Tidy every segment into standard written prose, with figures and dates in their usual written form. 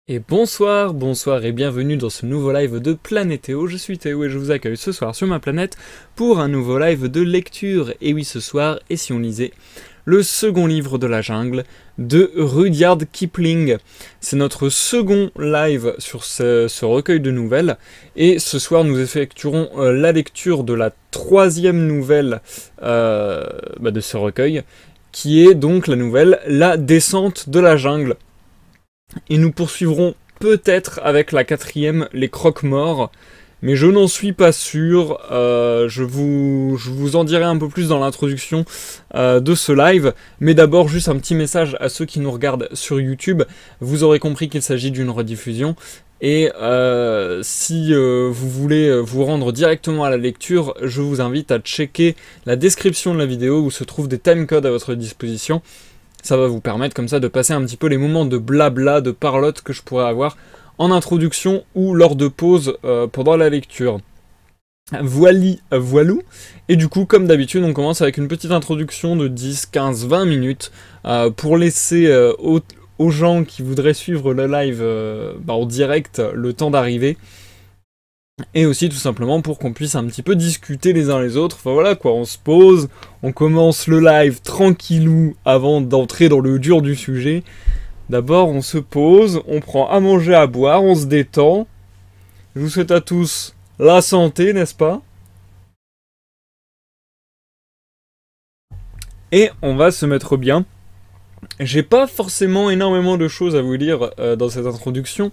Et bonsoir, bonsoir et bienvenue dans ce nouveau live de Planétéo. Je suis Théo et je vous accueille ce soir sur ma planète pour un nouveau live de lecture. Et oui, ce soir, et si on lisait le second livre de la jungle de Rudyard Kipling. C'est notre second live sur ce recueil de nouvelles. Et ce soir, nous effectuerons la lecture de la troisième nouvelle de ce recueil, qui est donc la nouvelle La descente de la jungle. Et nous poursuivrons peut-être avec la quatrième, les croque-morts, mais je n'en suis pas sûr. Je vous en dirai un peu plus dans l'introduction de ce live. Mais d'abord, juste un petit message à ceux qui nous regardent sur YouTube. Vous aurez compris qu'il s'agit d'une rediffusion. Et si vous voulez vous rendre directement à la lecture, je vous invite à checker la description de la vidéo où se trouvent des timecodes à votre disposition. Ça va vous permettre comme ça de passer un petit peu les moments de blabla, de parlotte que je pourrais avoir en introduction ou lors de pause pendant la lecture. Voilou. Et du coup, comme d'habitude, on commence avec une petite introduction de 10, 15, 20 minutes pour laisser aux gens qui voudraient suivre le live en direct le temps d'arriver. Et aussi tout simplement pour qu'on puisse un petit peu discuter les uns les autres. Enfin voilà quoi, on se pose, on commence le live tranquillou avant d'entrer dans le dur du sujet. D'abord on se pose, on prend à manger, à boire, on se détend. Je vous souhaite à tous la santé, n'est-ce pas? Et on va se mettre bien. J'ai pas forcément énormément de choses à vous dire dans cette introduction.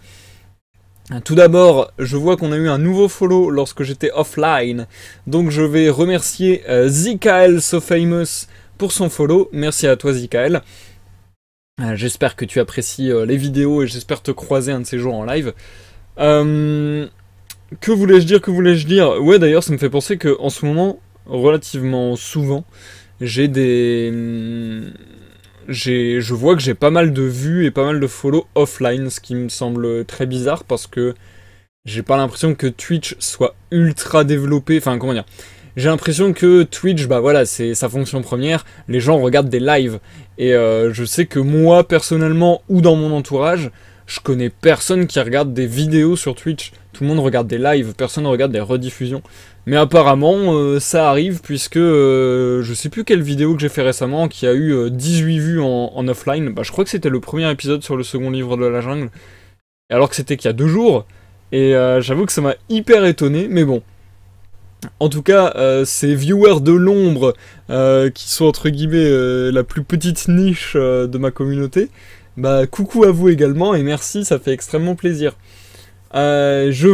Tout d'abord, je vois qu'on a eu un nouveau follow lorsque j'étais offline, donc je vais remercier Zikael So Famous pour son follow. Merci à toi Zikael. J'espère que tu apprécies les vidéos et j'espère te croiser un de ces jours en live. Que voulais-je dire? Ouais, d'ailleurs, ça me fait penser que en ce moment, relativement souvent, je vois que j'ai pas mal de vues et pas mal de follow offline, ce qui me semble très bizarre parce que j'ai pas l'impression que Twitch soit ultra développé. Enfin, comment dire? J'ai l'impression que Twitch, bah voilà, c'est sa fonction première. Les gens regardent des lives. Et je sais que moi, personnellement, ou dans mon entourage, je connais personne qui regarde des vidéos sur Twitch. Tout le monde regarde des lives, personne ne regarde des rediffusions. Mais apparemment, ça arrive puisque je sais plus quelle vidéo que j'ai fait récemment qui a eu 18 vues en offline. Bah, je crois que c'était le premier épisode sur le second livre de la jungle. Alors que c'était qu'il y a 2 jours. Et j'avoue que ça m'a hyper étonné, mais bon. En tout cas, ces viewers de l'ombre qui sont entre guillemets la plus petite niche de ma communauté, bah coucou à vous également et merci, ça fait extrêmement plaisir. Je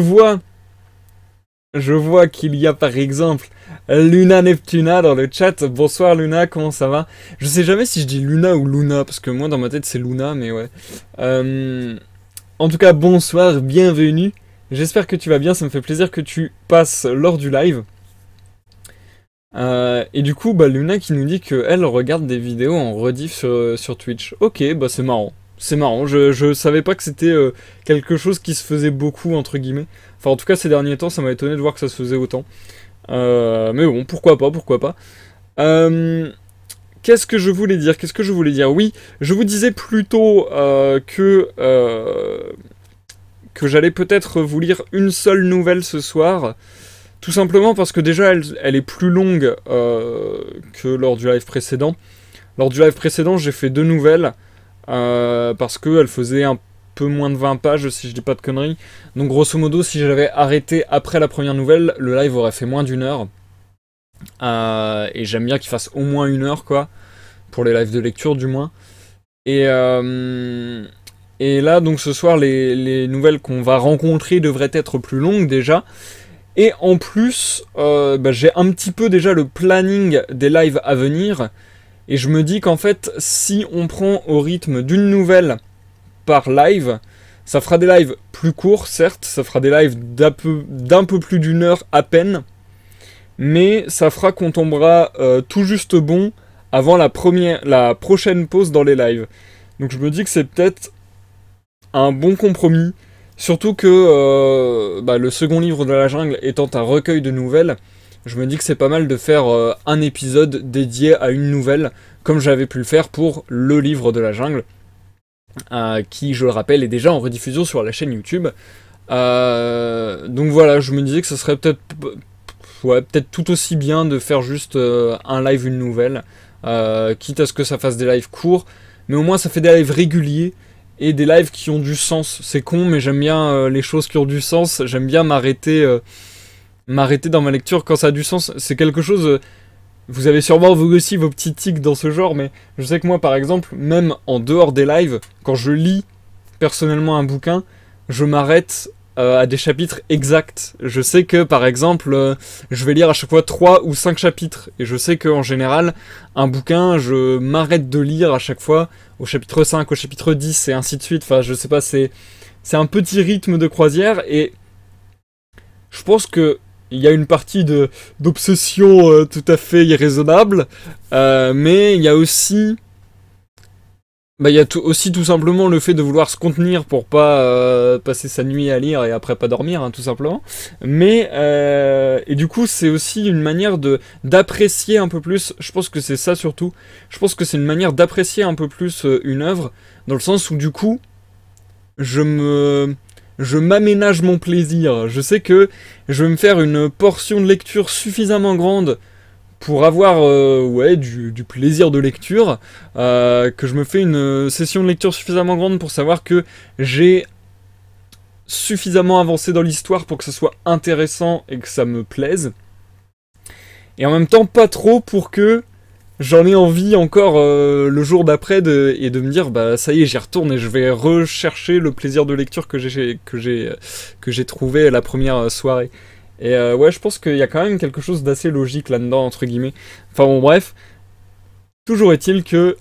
vois qu'il y a par exemple Luna Neptuna dans le chat. Bonsoir Luna, comment ça va? Je sais jamais si je dis Luna ou Luna, parce que moi dans ma tête c'est Luna, mais ouais. En tout cas, bonsoir, bienvenue. J'espère que tu vas bien, ça me fait plaisir que tu passes lors du live. Et du coup, bah, Luna qui nous dit qu'elle regarde des vidéos en rediff sur Twitch. Ok, bah c'est marrant. C'est marrant, je savais pas que c'était quelque chose qui se faisait beaucoup, entre guillemets. Enfin, en tout cas, ces derniers temps, ça m'a étonné de voir que ça se faisait autant. Mais bon, pourquoi pas. Qu'est-ce que je voulais dire? Oui, je vous disais plutôt que j'allais peut-être vous lire une seule nouvelle ce soir. Tout simplement parce que déjà, elle est plus longue que lors du live précédent. Lors du live précédent, j'ai fait 2 nouvelles. Parce qu'elle faisait un peu moins de 20 pages, si je dis pas de conneries. Donc grosso modo, si j'avais arrêté après la première nouvelle, le live aurait fait moins d'1 heure. Et j'aime bien qu'il fasse au moins 1 heure, quoi. Pour les lives de lecture, du moins. Et là, donc ce soir, les nouvelles qu'on va rencontrer devraient être plus longues déjà. Et en plus, j'ai un petit peu déjà le planning des lives à venir. Et je me dis qu'en fait, si on prend au rythme d'une nouvelle par live, ça fera des lives plus courts, certes. Ça fera des lives d'un peu plus d'1 heure à peine. Mais ça fera qu'on tombera tout juste bon avant la prochaine pause dans les lives. Donc je me dis que c'est peut-être un bon compromis. Surtout que le second livre de la jungle étant un recueil de nouvelles, je me dis que c'est pas mal de faire un épisode dédié à une nouvelle, comme j'avais pu le faire pour le livre de la jungle. qui, je le rappelle, est déjà en rediffusion sur la chaîne YouTube. Donc voilà, je me disais que ce serait peut-être peut-être tout aussi bien de faire juste un live, une nouvelle, quitte à ce que ça fasse des lives courts, mais au moins ça fait des lives réguliers et des lives qui ont du sens. C'est con, mais j'aime bien les choses qui ont du sens. J'aime bien m'arrêter dans ma lecture quand ça a du sens. C'est quelque chose... vous avez sûrement vous aussi vos petits tics dans ce genre, mais je sais que moi par exemple, même en dehors des lives, quand je lis personnellement un bouquin, je m'arrête à des chapitres exacts. Je sais que par exemple, je vais lire à chaque fois 3 ou 5 chapitres, et je sais qu'en général, un bouquin, je m'arrête de lire à chaque fois au chapitre 5, au chapitre 10, et ainsi de suite. Enfin, je sais pas, c'est un petit rythme de croisière, et je pense que il y a une partie d'obsession tout à fait irraisonnable, mais il y a aussi... il y a aussi tout simplement le fait de vouloir se contenir pour pas passer sa nuit à lire et après pas dormir, hein, tout simplement. Mais, et du coup, c'est aussi une manière d'apprécier un peu plus, je pense que c'est ça surtout, je pense que c'est une manière d'apprécier un peu plus une œuvre, dans le sens où du coup, je m'aménage mon plaisir. Je sais que je vais me faire une portion de lecture suffisamment grande pour avoir du plaisir de lecture, que je me fais une session de lecture suffisamment grande pour savoir que j'ai suffisamment avancé dans l'histoire pour que ce soit intéressant et que ça me plaise. Et en même temps, pas trop pour que j'en ai envie encore le jour d'après et de me dire bah ça y est, j'y retourne et je vais rechercher le plaisir de lecture que j'ai trouvé la première soirée. Et ouais, je pense qu'il y a quand même quelque chose d'assez logique là-dedans, entre guillemets. Enfin bon, bref. Toujours est-il que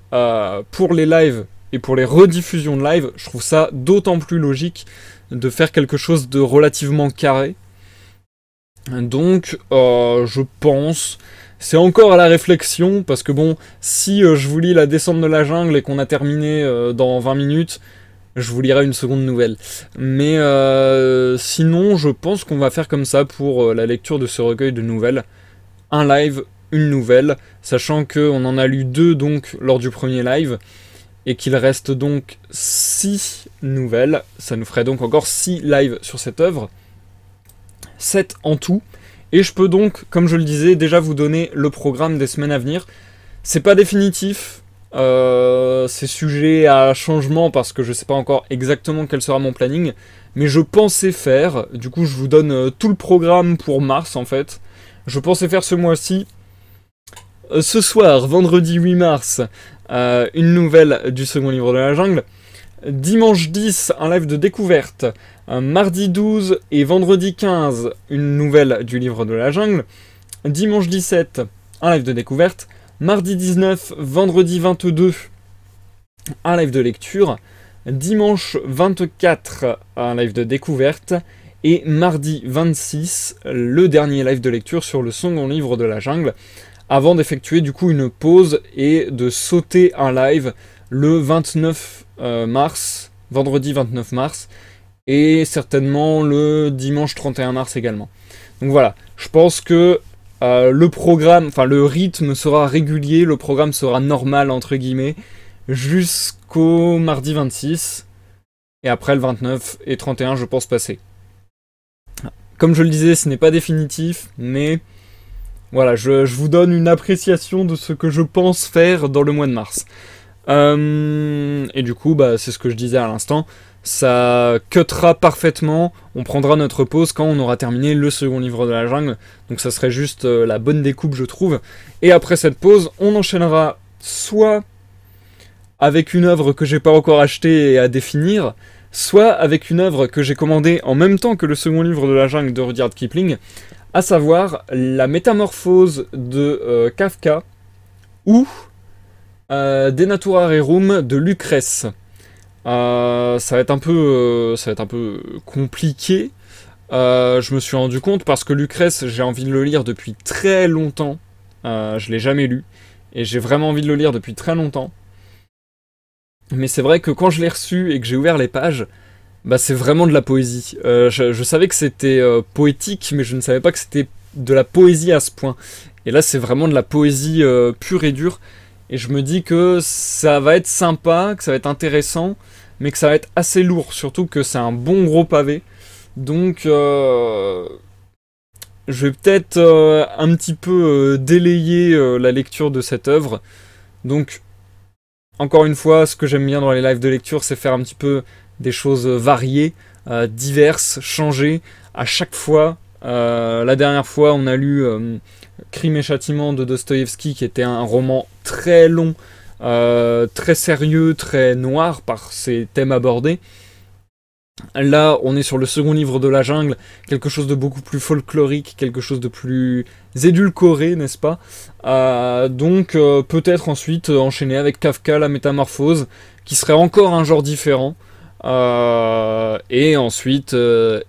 pour les lives et pour les rediffusions de live, je trouve ça d'autant plus logique de faire quelque chose de relativement carré. Donc, je pense... C'est encore à la réflexion, parce que bon, si je vous lis La descente de la jungle et qu'on a terminé dans 20 minutes... je vous lirai une seconde nouvelle. Mais sinon, je pense qu'on va faire comme ça pour la lecture de ce recueil de nouvelles. Un live, une nouvelle, sachant qu'on en a lu 2 donc lors du premier live, et qu'il reste donc 6 nouvelles. Ça nous ferait donc encore 6 lives sur cette œuvre. 7 en tout. Et je peux donc, comme je le disais, déjà vous donner le programme des semaines à venir. C'est pas définitif. C'est sujet à changement parce que je sais pas encore exactement quel sera mon planning, mais je pensais faire, du coup je vous donne tout le programme pour mars en fait, je pensais faire ce mois-ci, ce soir, vendredi 8 mars, une nouvelle du second livre de la jungle, dimanche 10, un live de découverte, mardi 12 et vendredi 15, une nouvelle du livre de la jungle, dimanche 17, un live de découverte, mardi 19, vendredi 22, un live de lecture. Dimanche 24, un live de découverte. Et mardi 26, le dernier live de lecture sur le second livre de la jungle. Avant d'effectuer du coup une pause et de sauter un live le 29 mars, vendredi 29 mars. Et certainement le dimanche 31 mars également. Donc voilà, je pense que le programme, enfin le rythme sera régulier, le programme sera normal entre guillemets, jusqu'au mardi 26, et après le 29 et 31 je pense passer. Comme je le disais, ce n'est pas définitif, mais voilà, je vous donne une appréciation de ce que je pense faire dans le mois de mars. Et du coup, bah, c'est ce que je disais à l'instant, ça cuttera parfaitement, on prendra notre pause quand on aura terminé le second livre de la jungle, donc ça serait juste la bonne découpe je trouve, et après cette pause, on enchaînera soit avec une œuvre que j'ai pas encore achetée et à définir, soit avec une œuvre que j'ai commandée en même temps que le second livre de la jungle de Rudyard Kipling, à savoir La Métamorphose de Kafka, ou De Natura Rerum de Lucrèce. Ça va être un peu compliqué. Je me suis rendu compte parce que Lucrèce, j'ai envie de le lire depuis très longtemps. Je l'ai jamais lu et j'ai vraiment envie de le lire depuis très longtemps. Mais c'est vrai que quand je l'ai reçu et que j'ai ouvert les pages, bah c'est vraiment de la poésie. Je savais que c'était poétique, mais je ne savais pas que c'était de la poésie à ce point. Et là, c'est vraiment de la poésie pure et dure. Et je me dis que ça va être sympa, que ça va être intéressant, mais que ça va être assez lourd, surtout que c'est un bon gros pavé. Donc je vais peut-être un petit peu délayer la lecture de cette œuvre. Donc encore une fois, ce que j'aime bien dans les lives de lecture, c'est faire un petit peu des choses variées, diverses, changées à chaque fois. La dernière fois, on a lu Crime et Châtiment de Dostoïevski, qui était un roman très long, très sérieux, très noir par ses thèmes abordés. Là, on est sur le second livre de la jungle, quelque chose de beaucoup plus folklorique, quelque chose de plus édulcoré, n'est-ce pas? Donc peut-être ensuite enchaîner avec Kafka, la métamorphose, qui serait encore un genre différent. Et ensuite,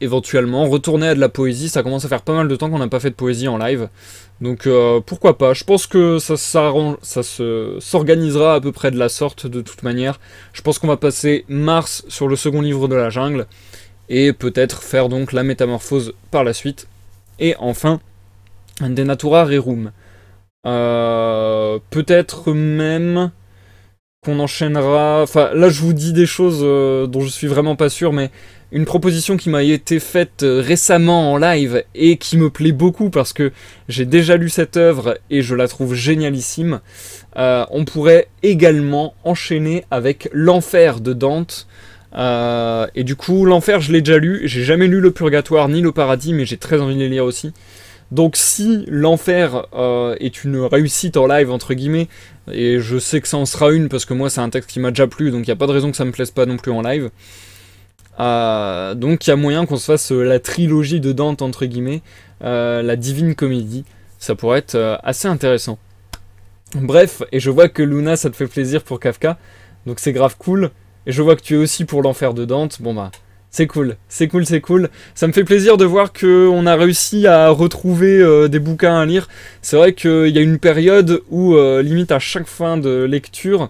éventuellement, retourner à de la poésie. Ça commence à faire pas mal de temps qu'on n'a pas fait de poésie en live. Donc pourquoi pas. Je pense que ça s'organisera à peu près de la sorte de toute manière. Je pense qu'on va passer mars sur le second livre de la jungle. Et peut-être faire donc la métamorphose par la suite. Et enfin, De Natura Rerum. Peut-être même qu'on enchaînera... Enfin, là je vous dis des choses dont je suis vraiment pas sûr, mais une proposition qui m'a été faite récemment en live et qui me plaît beaucoup parce que j'ai déjà lu cette œuvre et je la trouve génialissime. On pourrait également enchaîner avec L'Enfer de Dante. Et du coup, L'Enfer, je l'ai déjà lu. J'ai jamais lu Le Purgatoire ni Le Paradis, mais j'ai très envie de les lire aussi. Donc si L'Enfer est une réussite en live, entre guillemets, et je sais que ça en sera une parce que moi c'est un texte qui m'a déjà plu, donc il n'y a pas de raison que ça me plaise pas non plus en live. Donc il y a moyen qu'on se fasse la trilogie de Dante, entre guillemets, la Divine Comédie. Ça pourrait être assez intéressant. Bref, et je vois que Luna, ça te fait plaisir pour Kafka, donc c'est grave cool. Et je vois que tu es aussi pour L'Enfer de Dante, bon bah... C'est cool, c'est cool, c'est cool. Ça me fait plaisir de voir qu'on a réussi à retrouver des bouquins à lire. C'est vrai qu'il y a une période où, limite à chaque fin de lecture,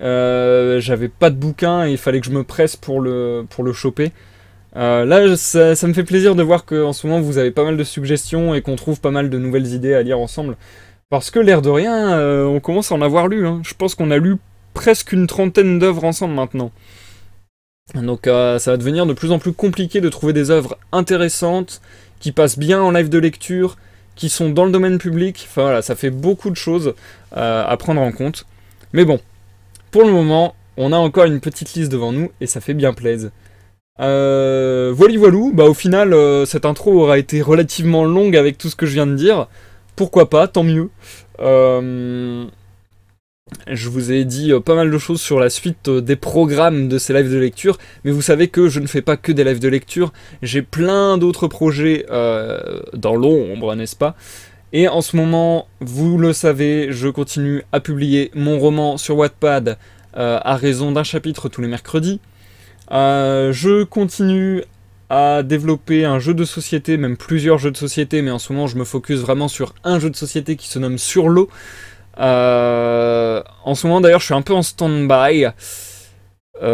j'avais pas de bouquin et il fallait que je me presse pour le choper. Là, ça me fait plaisir de voir qu'en ce moment, vous avez pas mal de suggestions et qu'on trouve pas mal de nouvelles idées à lire ensemble. Parce que, l'air de rien, on commence à en avoir lu. Hein. Je pense qu'on a lu presque une trentaine d'œuvres ensemble maintenant. Donc ça va devenir de plus en plus compliqué de trouver des œuvres intéressantes, qui passent bien en live de lecture, qui sont dans le domaine public. Enfin voilà, ça fait beaucoup de choses à prendre en compte. Mais bon, pour le moment, on a encore une petite liste devant nous et ça fait bien plaisir. Voilou, bah au final, cette intro aura été relativement longue avec tout ce que je viens de dire. Pourquoi pas, tant mieux. Je vous ai dit pas mal de choses sur la suite des programmes de ces lives de lecture, mais vous savez que je ne fais pas que des lives de lecture, j'ai plein d'autres projets dans l'ombre, n'est-ce pas? Et en ce moment, vous le savez, je continue à publier mon roman sur Wattpad à raison d'un chapitre tous les mercredis. Je continue à développer un jeu de société, même plusieurs jeux de société, mais en ce moment je me focus vraiment sur un jeu de société qui se nomme Sur l'eau. En ce moment d'ailleurs je suis un peu en stand-by.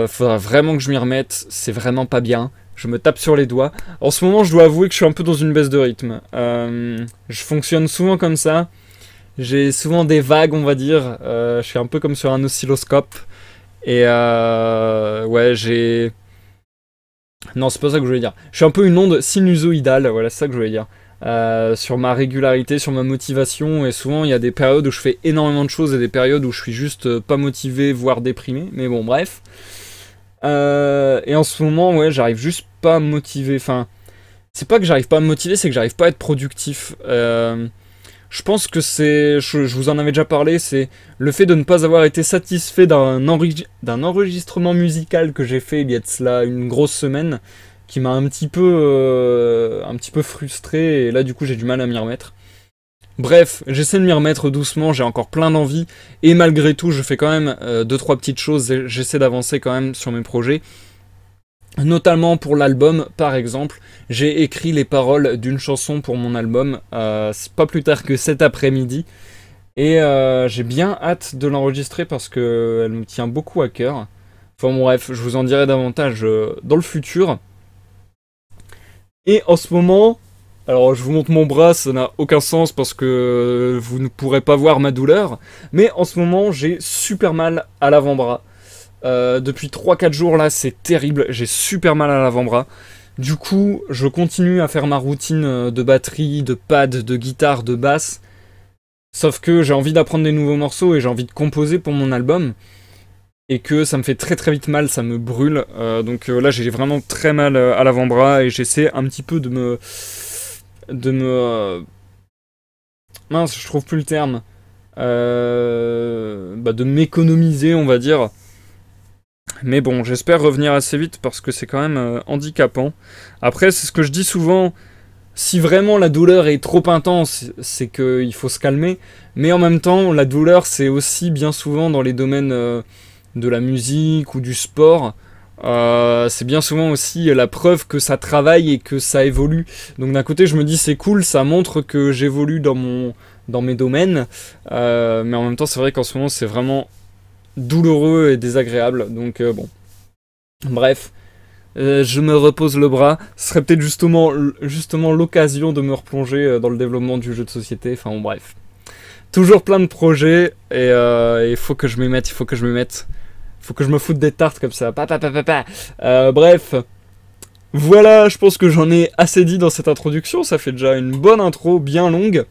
Faudra vraiment que je m'y remette. C'est vraiment pas bien. Je me tape sur les doigts. En ce moment je dois avouer que je suis un peu dans une baisse de rythme. Je fonctionne souvent comme ça. J'ai souvent des vagues, on va dire. Je suis un peu comme sur un oscilloscope. Et ouais, j'ai... Non, c'est pas ça que je voulais dire. Je suis un peu une onde sinusoïdale. Voilà, c'est ça que je voulais dire. Sur ma régularité, sur ma motivation, et souvent il y a des périodes où je fais énormément de choses et des périodes où je suis juste pas motivé, voire déprimé, mais bon bref. Et en ce moment, ouais, j'arrive juste pas à me motiver, enfin, c'est pas que j'arrive pas à me motiver, c'est que j'arrive pas à être productif. Je pense que c'est, je vous en avais déjà parlé, c'est le fait de ne pas avoir été satisfait d'un enregistrement musical que j'ai fait il y a de cela une grosse semaine, qui m'a un petit peu frustré, et là du coup j'ai du mal à m'y remettre. Bref, j'essaie de m'y remettre doucement, j'ai encore plein d'envie, et malgré tout je fais quand même 2-3 petites choses, j'essaie d'avancer quand même sur mes projets. Notamment pour l'album, par exemple, j'ai écrit les paroles d'une chanson pour mon album, c'est pas plus tard que cet après-midi, et j'ai bien hâte de l'enregistrer parce qu'elle me tient beaucoup à cœur. Enfin bon, bref, je vous en dirai davantage dans le futur. Et en ce moment, Alors je vous montre mon bras, ça n'a aucun sens parce que vous ne pourrez pas voir ma douleur. Mais en ce moment, j'ai super mal à l'avant-bras. Depuis 3-4 jours là, c'est terrible, j'ai super mal à l'avant-bras. Du coup, je continue à faire ma routine de batterie, de pad, de guitare, de basse. Sauf que j'ai envie d'apprendre des nouveaux morceaux et j'ai envie de composer pour mon album. Et que ça me fait très très vite mal, ça me brûle. Donc là, j'ai vraiment très mal à l'avant-bras et j'essaie un petit peu de me... mince, je trouve plus le terme. De m'économiser, on va dire. Mais bon, j'espère revenir assez vite parce que c'est quand même handicapant. Après, c'est ce que je dis souvent, si vraiment la douleur est trop intense, c'est qu'il faut se calmer. Mais en même temps, la douleur, c'est aussi bien souvent dans les domaines de la musique ou du sport. C'est bien souvent aussi la preuve que ça travaille et que ça évolue. Donc d'un côté, je me dis c'est cool, ça montre que j'évolue dans mes domaines. Mais en même temps, c'est vrai qu'en ce moment, c'est vraiment douloureux et désagréable. Donc bon. Bref. Je me repose le bras. Ce serait peut-être justement l'occasion de me replonger dans le développement du jeu de société. Enfin bon, bref. Toujours plein de projets et il faut que je m'y mette, faut que je me foute des tartes comme ça. Bref. Voilà, je pense que j'en ai assez dit dans cette introduction. Ça fait déjà une bonne intro, bien longue.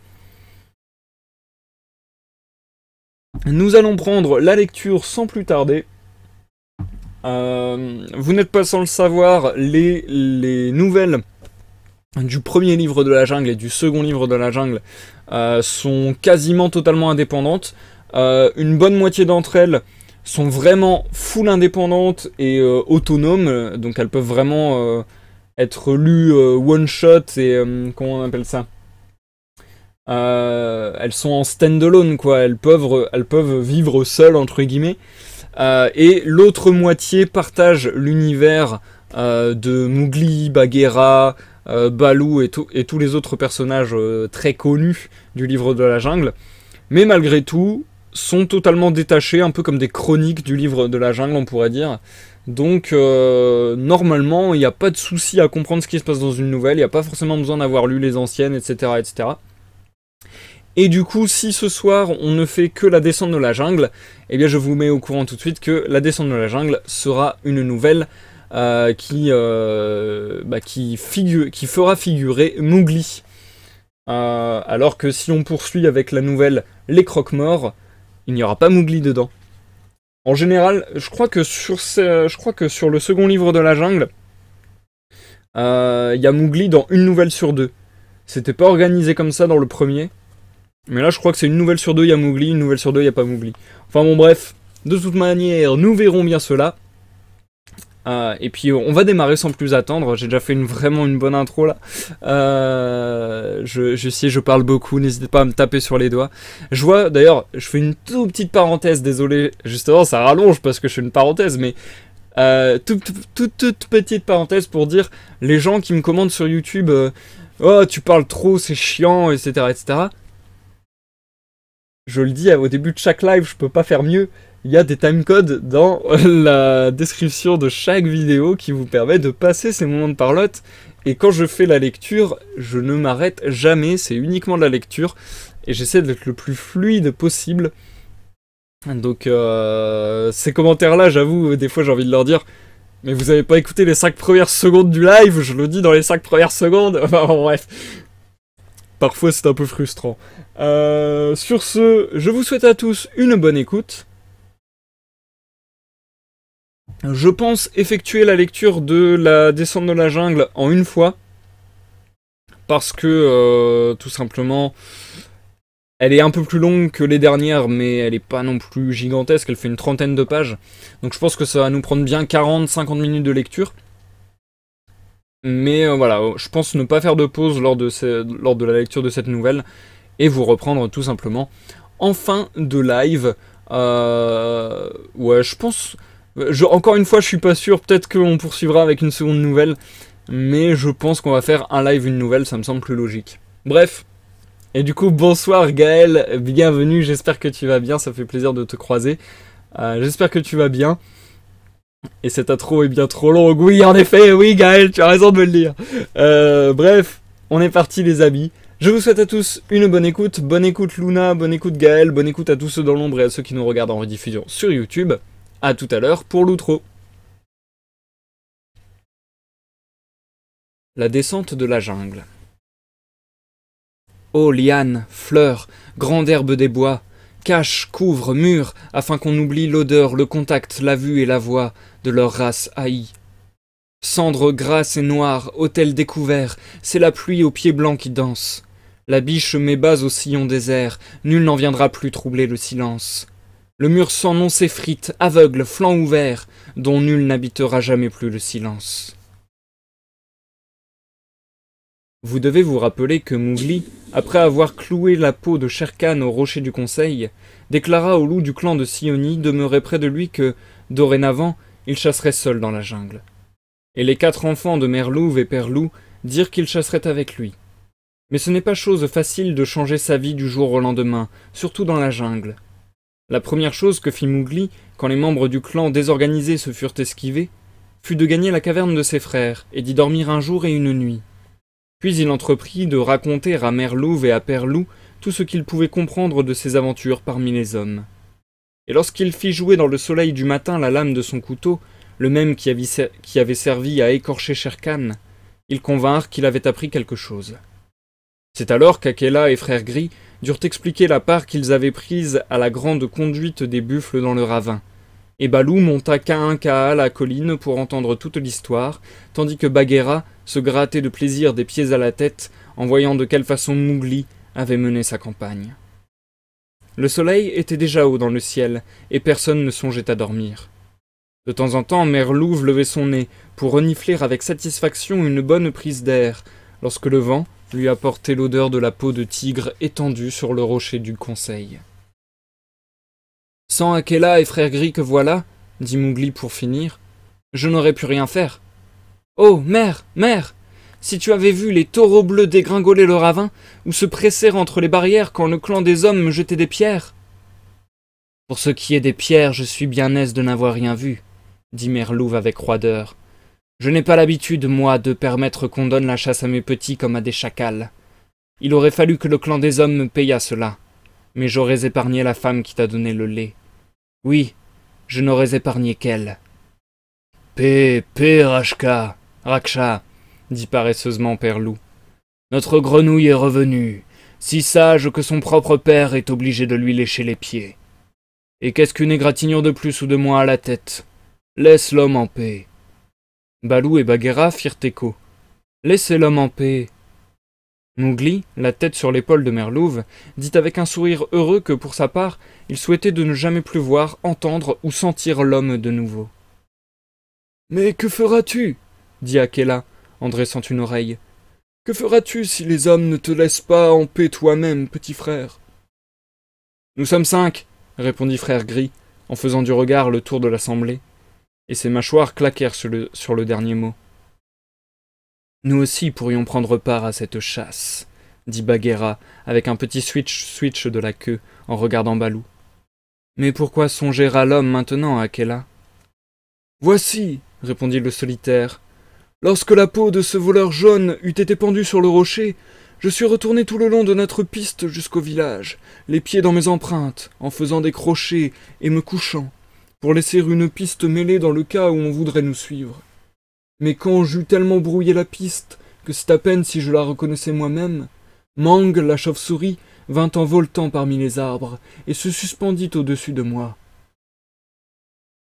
Nous allons prendre la lecture sans plus tarder. Vous n'êtes pas sans le savoir, les nouvelles du premier livre de la jungle et du second livre de la jungle sont quasiment totalement indépendantes. Une bonne moitié d'entre elles sont vraiment full indépendantes et autonomes, donc elles peuvent vraiment être lues one shot et comment on appelle ça, elles sont en stand-alone quoi, elles peuvent vivre seules entre guillemets. Et l'autre moitié partage l'univers de Mowgli, Bagheera, Baloo et tous les autres personnages très connus du livre de la jungle. Mais malgré tout, sont totalement détachés, un peu comme des chroniques du livre de la jungle, on pourrait dire. Donc, normalement, il n'y a pas de souci à comprendre ce qui se passe dans une nouvelle, il n'y a pas forcément besoin d'avoir lu les anciennes, etc., etc. Et du coup, si ce soir, on ne fait que la descente de la jungle, eh bien je vous mets au courant tout de suite que la descente de la jungle sera une nouvelle qui fera figurer Mowgli. Alors que si on poursuit avec la nouvelle Les Croque-Morts, il n'y aura pas Mowgli dedans. En général, je crois que sur le second livre de la jungle, il y a Mowgli dans une nouvelle sur deux. C'était pas organisé comme ça dans le premier. Mais là, je crois que c'est une nouvelle sur deux, il y a Mowgli, une nouvelle sur deux, il n'y a pas Mowgli. Enfin bon, bref, de toute manière, nous verrons bien cela. Et puis, on va démarrer sans plus attendre. J'ai déjà fait vraiment une bonne intro, là. Je sais, je parle beaucoup, n'hésitez pas à me taper sur les doigts. Je vois, d'ailleurs, je fais une toute petite parenthèse, désolé. Justement, ça rallonge parce que je fais une parenthèse, mais... toute petite parenthèse pour dire, les gens qui me commandent sur YouTube, oh, tu parles trop, c'est chiant, etc., etc., je le dis au début de chaque live, je peux pas faire mieux. Il y a des timecodes dans la description de chaque vidéo qui vous permet de passer ces moments de parlotte. Et quand je fais la lecture, je ne m'arrête jamais, c'est uniquement de la lecture. Et j'essaie d'être le plus fluide possible. Donc ces commentaires-là, j'avoue, des fois j'ai envie de leur dire « Mais vous avez pas écouté les 5 premières secondes du live, je le dis dans les 5 premières secondes. » Enfin bon, bref. Parfois c'est un peu frustrant. Sur ce, je vous souhaite à tous une bonne écoute. Je pense effectuer la lecture de la descente de la jungle en une fois. Parce que, tout simplement, elle est un peu plus longue que les dernières, mais elle est pas non plus gigantesque, elle fait une 30aine de pages. Donc je pense que ça va nous prendre bien 40-50 minutes de lecture. Mais voilà, je pense ne pas faire de pause lors de la lecture de cette nouvelle et vous reprendre tout simplement en fin de live. Ouais, je pense... encore une fois, je suis pas sûr, peut-être qu'on poursuivra avec une seconde nouvelle, mais je pense qu'on va faire un live, une nouvelle, ça me semble plus logique. Bref, et du coup, bonsoir Gaël, bienvenue, j'espère que tu vas bien, ça fait plaisir de te croiser. J'espère que tu vas bien. Et cette intro est bien trop longue. Oui, en effet, oui, Gaël, tu as raison de me le dire. Bref, on est parti les amis. Je vous souhaite à tous une bonne écoute Luna, bonne écoute Gaël, bonne écoute à tous ceux dans l'ombre et à ceux qui nous regardent en rediffusion sur YouTube. A tout à l'heure pour l'outro. La descente de la jungle. Ô lianes, fleurs, grande herbe des bois, cache, couvre, mure, afin qu'on oublie l'odeur, le contact, la vue et la voix de leur race haïe. Cendres grasses et noires, autel découvert, c'est la pluie aux pieds blancs qui danse. La biche met bas au sillon désert, nul n'en viendra plus troubler le silence. Le mur sans nom s'effrite, aveugle, flanc ouvert, dont nul n'habitera jamais plus le silence. Vous devez vous rappeler que Mowgli, après avoir cloué la peau de Shere Khan au rocher du Conseil, déclara au loup du clan de Sioni demeuré près de lui que, dorénavant, il chasserait seul dans la jungle. Et les 4 enfants de Mère Louve et Père Loup dirent qu'ils chasseraient avec lui. Mais ce n'est pas chose facile de changer sa vie du jour au lendemain, surtout dans la jungle. La première chose que fit Mowgli, quand les membres du clan désorganisés se furent esquivés, fut de gagner la caverne de ses frères et d'y dormir un jour et une nuit. Puis il entreprit de raconter à Mère Louve et à Père Loup tout ce qu'il pouvait comprendre de ses aventures parmi les hommes. Et lorsqu'il fit jouer dans le soleil du matin la lame de son couteau, le même qui avait servi à écorcher Shere Khan, ils convinrent qu'il avait appris quelque chose. C'est alors qu'Akela et Frère Gris durent expliquer la part qu'ils avaient prise à la grande conduite des buffles dans le ravin, et Balou monta Ka'a la colline pour entendre toute l'histoire, tandis que Bagheera se grattait de plaisir des pieds à la tête en voyant de quelle façon Mowgli avait mené sa campagne. Le soleil était déjà haut dans le ciel, et personne ne songeait à dormir. De temps en temps, Mère Louve levait son nez pour renifler avec satisfaction une bonne prise d'air, lorsque le vent lui apportait l'odeur de la peau de tigre étendue sur le rocher du Conseil. « Sans Akela et Frère Gris que voilà, dit Mowgli pour finir, je n'aurais pu rien faire. Oh, mère, mère, si tu avais vu les taureaux bleus dégringoler le ravin ou se presser entre les barrières quand le clan des hommes me jetait des pierres. Pour ce qui est des pierres, je suis bien aise de n'avoir rien vu, dit Mère Louve avec roideur. Je n'ai pas l'habitude, moi, de permettre qu'on donne la chasse à mes petits comme à des chacals. Il aurait fallu que le clan des hommes me payât cela, mais j'aurais épargné la femme qui t'a donné le lait. Oui, je n'aurais épargné qu'elle. Paix, Raksha, dit paresseusement Père Loup. Notre grenouille est revenue, si sage que son propre père est obligé de lui lécher les pieds. Et qu'est-ce qu'une égratignure de plus ou de moins à la tête? Laisse l'homme en paix. Balou et Bagheera firent écho. Laissez l'homme en paix. Mowgli, la tête sur l'épaule de Mère Louve, dit avec un sourire heureux que pour sa part, il souhaitait de ne jamais plus voir, entendre ou sentir l'homme de nouveau. Mais que feras-tu? Dit Akela, en dressant une oreille. Que feras-tu si les hommes ne te laissent pas en paix toi-même, petit frère? Nous sommes 5, répondit Frère Gris, en faisant du regard le tour de l'assemblée, et ses mâchoires claquèrent sur le dernier mot. Nous aussi pourrions prendre part à cette chasse, dit Bagheera, avec un petit switch de la queue, en regardant Balou. Mais pourquoi songer à l'homme maintenant, Akela? Voici, répondit le solitaire. Lorsque la peau de ce voleur jaune eut été pendue sur le rocher, je suis retourné tout le long de notre piste jusqu'au village, les pieds dans mes empreintes, en faisant des crochets et me couchant, pour laisser une piste mêlée dans le cas où on voudrait nous suivre. Mais quand j'eus tellement brouillé la piste que c'est à peine si je la reconnaissais moi-même, Mang, la chauve-souris, vint en voletant parmi les arbres et se suspendit au-dessus de moi.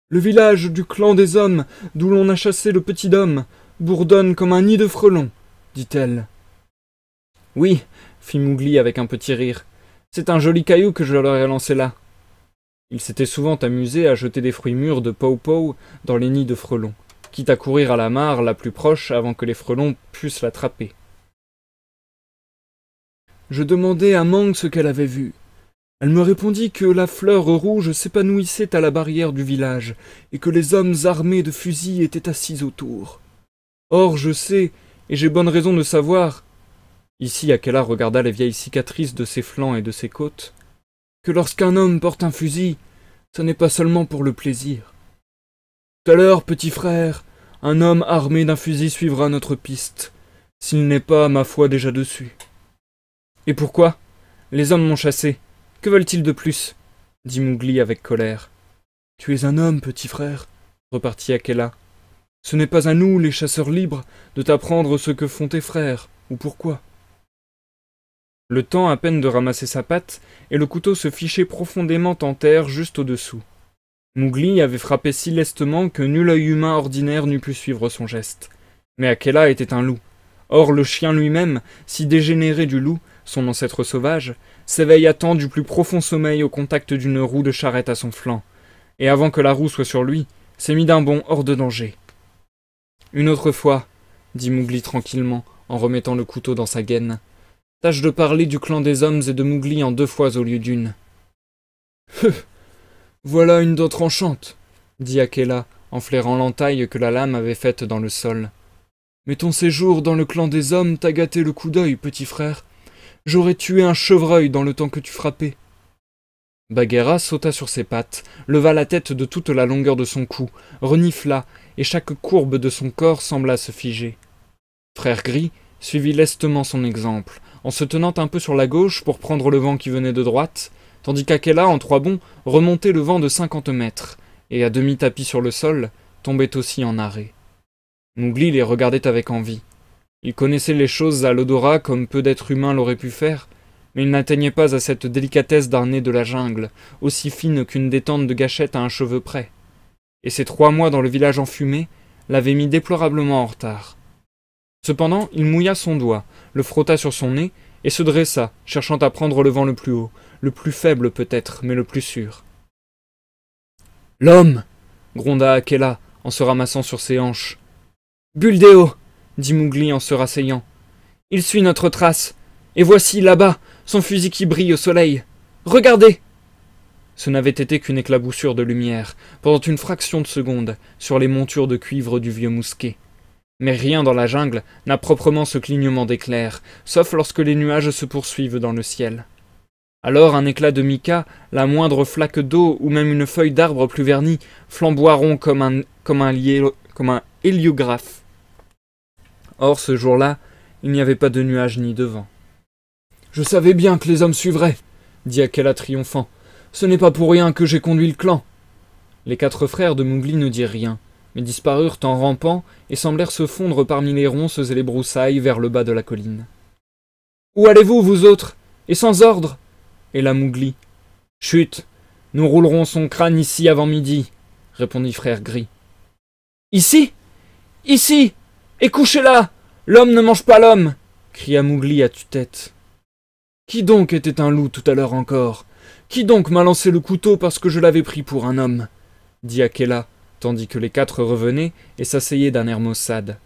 Le village du clan des hommes, d'où l'on a chassé le petit homme, bourdonne comme un nid de frelons, dit-elle. Oui, fit Mowgli avec un petit rire, c'est un joli caillou que je leur ai lancé là. Il s'était souvent amusé à jeter des fruits mûrs de pow-pow dans les nids de frelons, quitte à courir à la mare la plus proche avant que les frelons puissent l'attraper. Je demandai à Mang ce qu'elle avait vu. Elle me répondit que la fleur rouge s'épanouissait à la barrière du village et que les hommes armés de fusils étaient assis autour. Or, je sais, et j'ai bonne raison de savoir, ici Akela regarda les vieilles cicatrices de ses flancs et de ses côtes, que lorsqu'un homme porte un fusil, ce n'est pas seulement pour le plaisir. Tout à l'heure, petit frère, un homme armé d'un fusil suivra notre piste, s'il n'est pas, ma foi, déjà dessus. Et pourquoi? Les hommes m'ont chassé. Que veulent-ils de plus? Dit Mowgli avec colère. Tu es un homme, petit frère, repartit Akela. Ce n'est pas à nous, les chasseurs libres, de t'apprendre ce que font tes frères, ou pourquoi. Le temps à peine de ramasser sa patte, et le couteau se fichait profondément en terre juste au-dessous. Mowgli avait frappé si lestement que nul œil humain ordinaire n'eût pu suivre son geste. Mais Akela était un loup. Or le chien lui-même, si dégénéré du loup, son ancêtre sauvage, s'éveille à temps du plus profond sommeil au contact d'une roue de charrette à son flanc, et avant que la roue soit sur lui, s'est mis d'un bond hors de danger. Une autre fois, dit Mowgli tranquillement, en remettant le couteau dans sa gaine, tâche de parler du clan des hommes et de Mowgli en 2 fois au lieu d'1. Voilà une dent tranchante, dit Akela, en flairant l'entaille que la lame avait faite dans le sol. Mais ton séjour dans le clan des hommes t'a gâté le coup d'œil, petit frère. J'aurais tué un chevreuil dans le temps que tu frappais. Bagheera sauta sur ses pattes, leva la tête de toute la longueur de son cou, renifla, et chaque courbe de son corps sembla se figer. Frère Gris suivit lestement son exemple, en se tenant un peu sur la gauche pour prendre le vent qui venait de droite, tandis qu'Akela, en 3 bonds, remontait le vent de 50 mètres, et à demi tapis sur le sol, tombait aussi en arrêt. Mowgli les regardait avec envie. Il connaissait les choses à l'odorat comme peu d'êtres humains l'auraient pu faire, mais il n'atteignait pas à cette délicatesse d'un nez de la jungle, aussi fine qu'une détente de gâchette à un cheveu près. Et ces 3 mois dans le village enfumé l'avaient mis déplorablement en retard. Cependant, il mouilla son doigt, le frotta sur son nez, et se dressa, cherchant à prendre le vent le plus haut, le plus faible peut-être, mais le plus sûr. « L'homme !» gronda Akela, en se ramassant sur ses hanches. « Buldeo !» dit Mowgli en se rasseyant. « Il suit notre trace, et voici, là-bas, son fusil qui brille au soleil. Regardez !» Ce n'avait été qu'une éclaboussure de lumière, pendant une fraction de seconde, sur les montures de cuivre du vieux mousquet. Mais rien dans la jungle n'a proprement ce clignement d'éclairs, sauf lorsque les nuages se poursuivent dans le ciel. Alors un éclat de mica, la moindre flaque d'eau ou même une feuille d'arbre plus vernie flamboieront comme un héliographe. Or ce jour-là, il n'y avait pas de nuages ni de vent. « Je savais bien que les hommes suivraient, » dit Akela triomphant. « Ce n'est pas pour rien que j'ai conduit le clan. » Les 4 frères de Mowgli ne dirent rien, mais disparurent en rampant et semblèrent se fondre parmi les ronces et les broussailles vers le bas de la colline. « Où allez-vous, vous autres? Et sans ordre ?» Et la Mowgli. « Chut, nous roulerons son crâne ici avant midi, » répondit Frère Gris. « Ici? Ici? Et couchez-là! L'homme ne mange pas l'homme !» cria Mowgli à tue-tête. « Qui donc était un loup tout à l'heure encore? Qui donc m'a lancé le couteau parce que je l'avais pris pour un homme ?» dit Akela, tandis que les 4 revenaient et s'asseyaient d'un air maussade.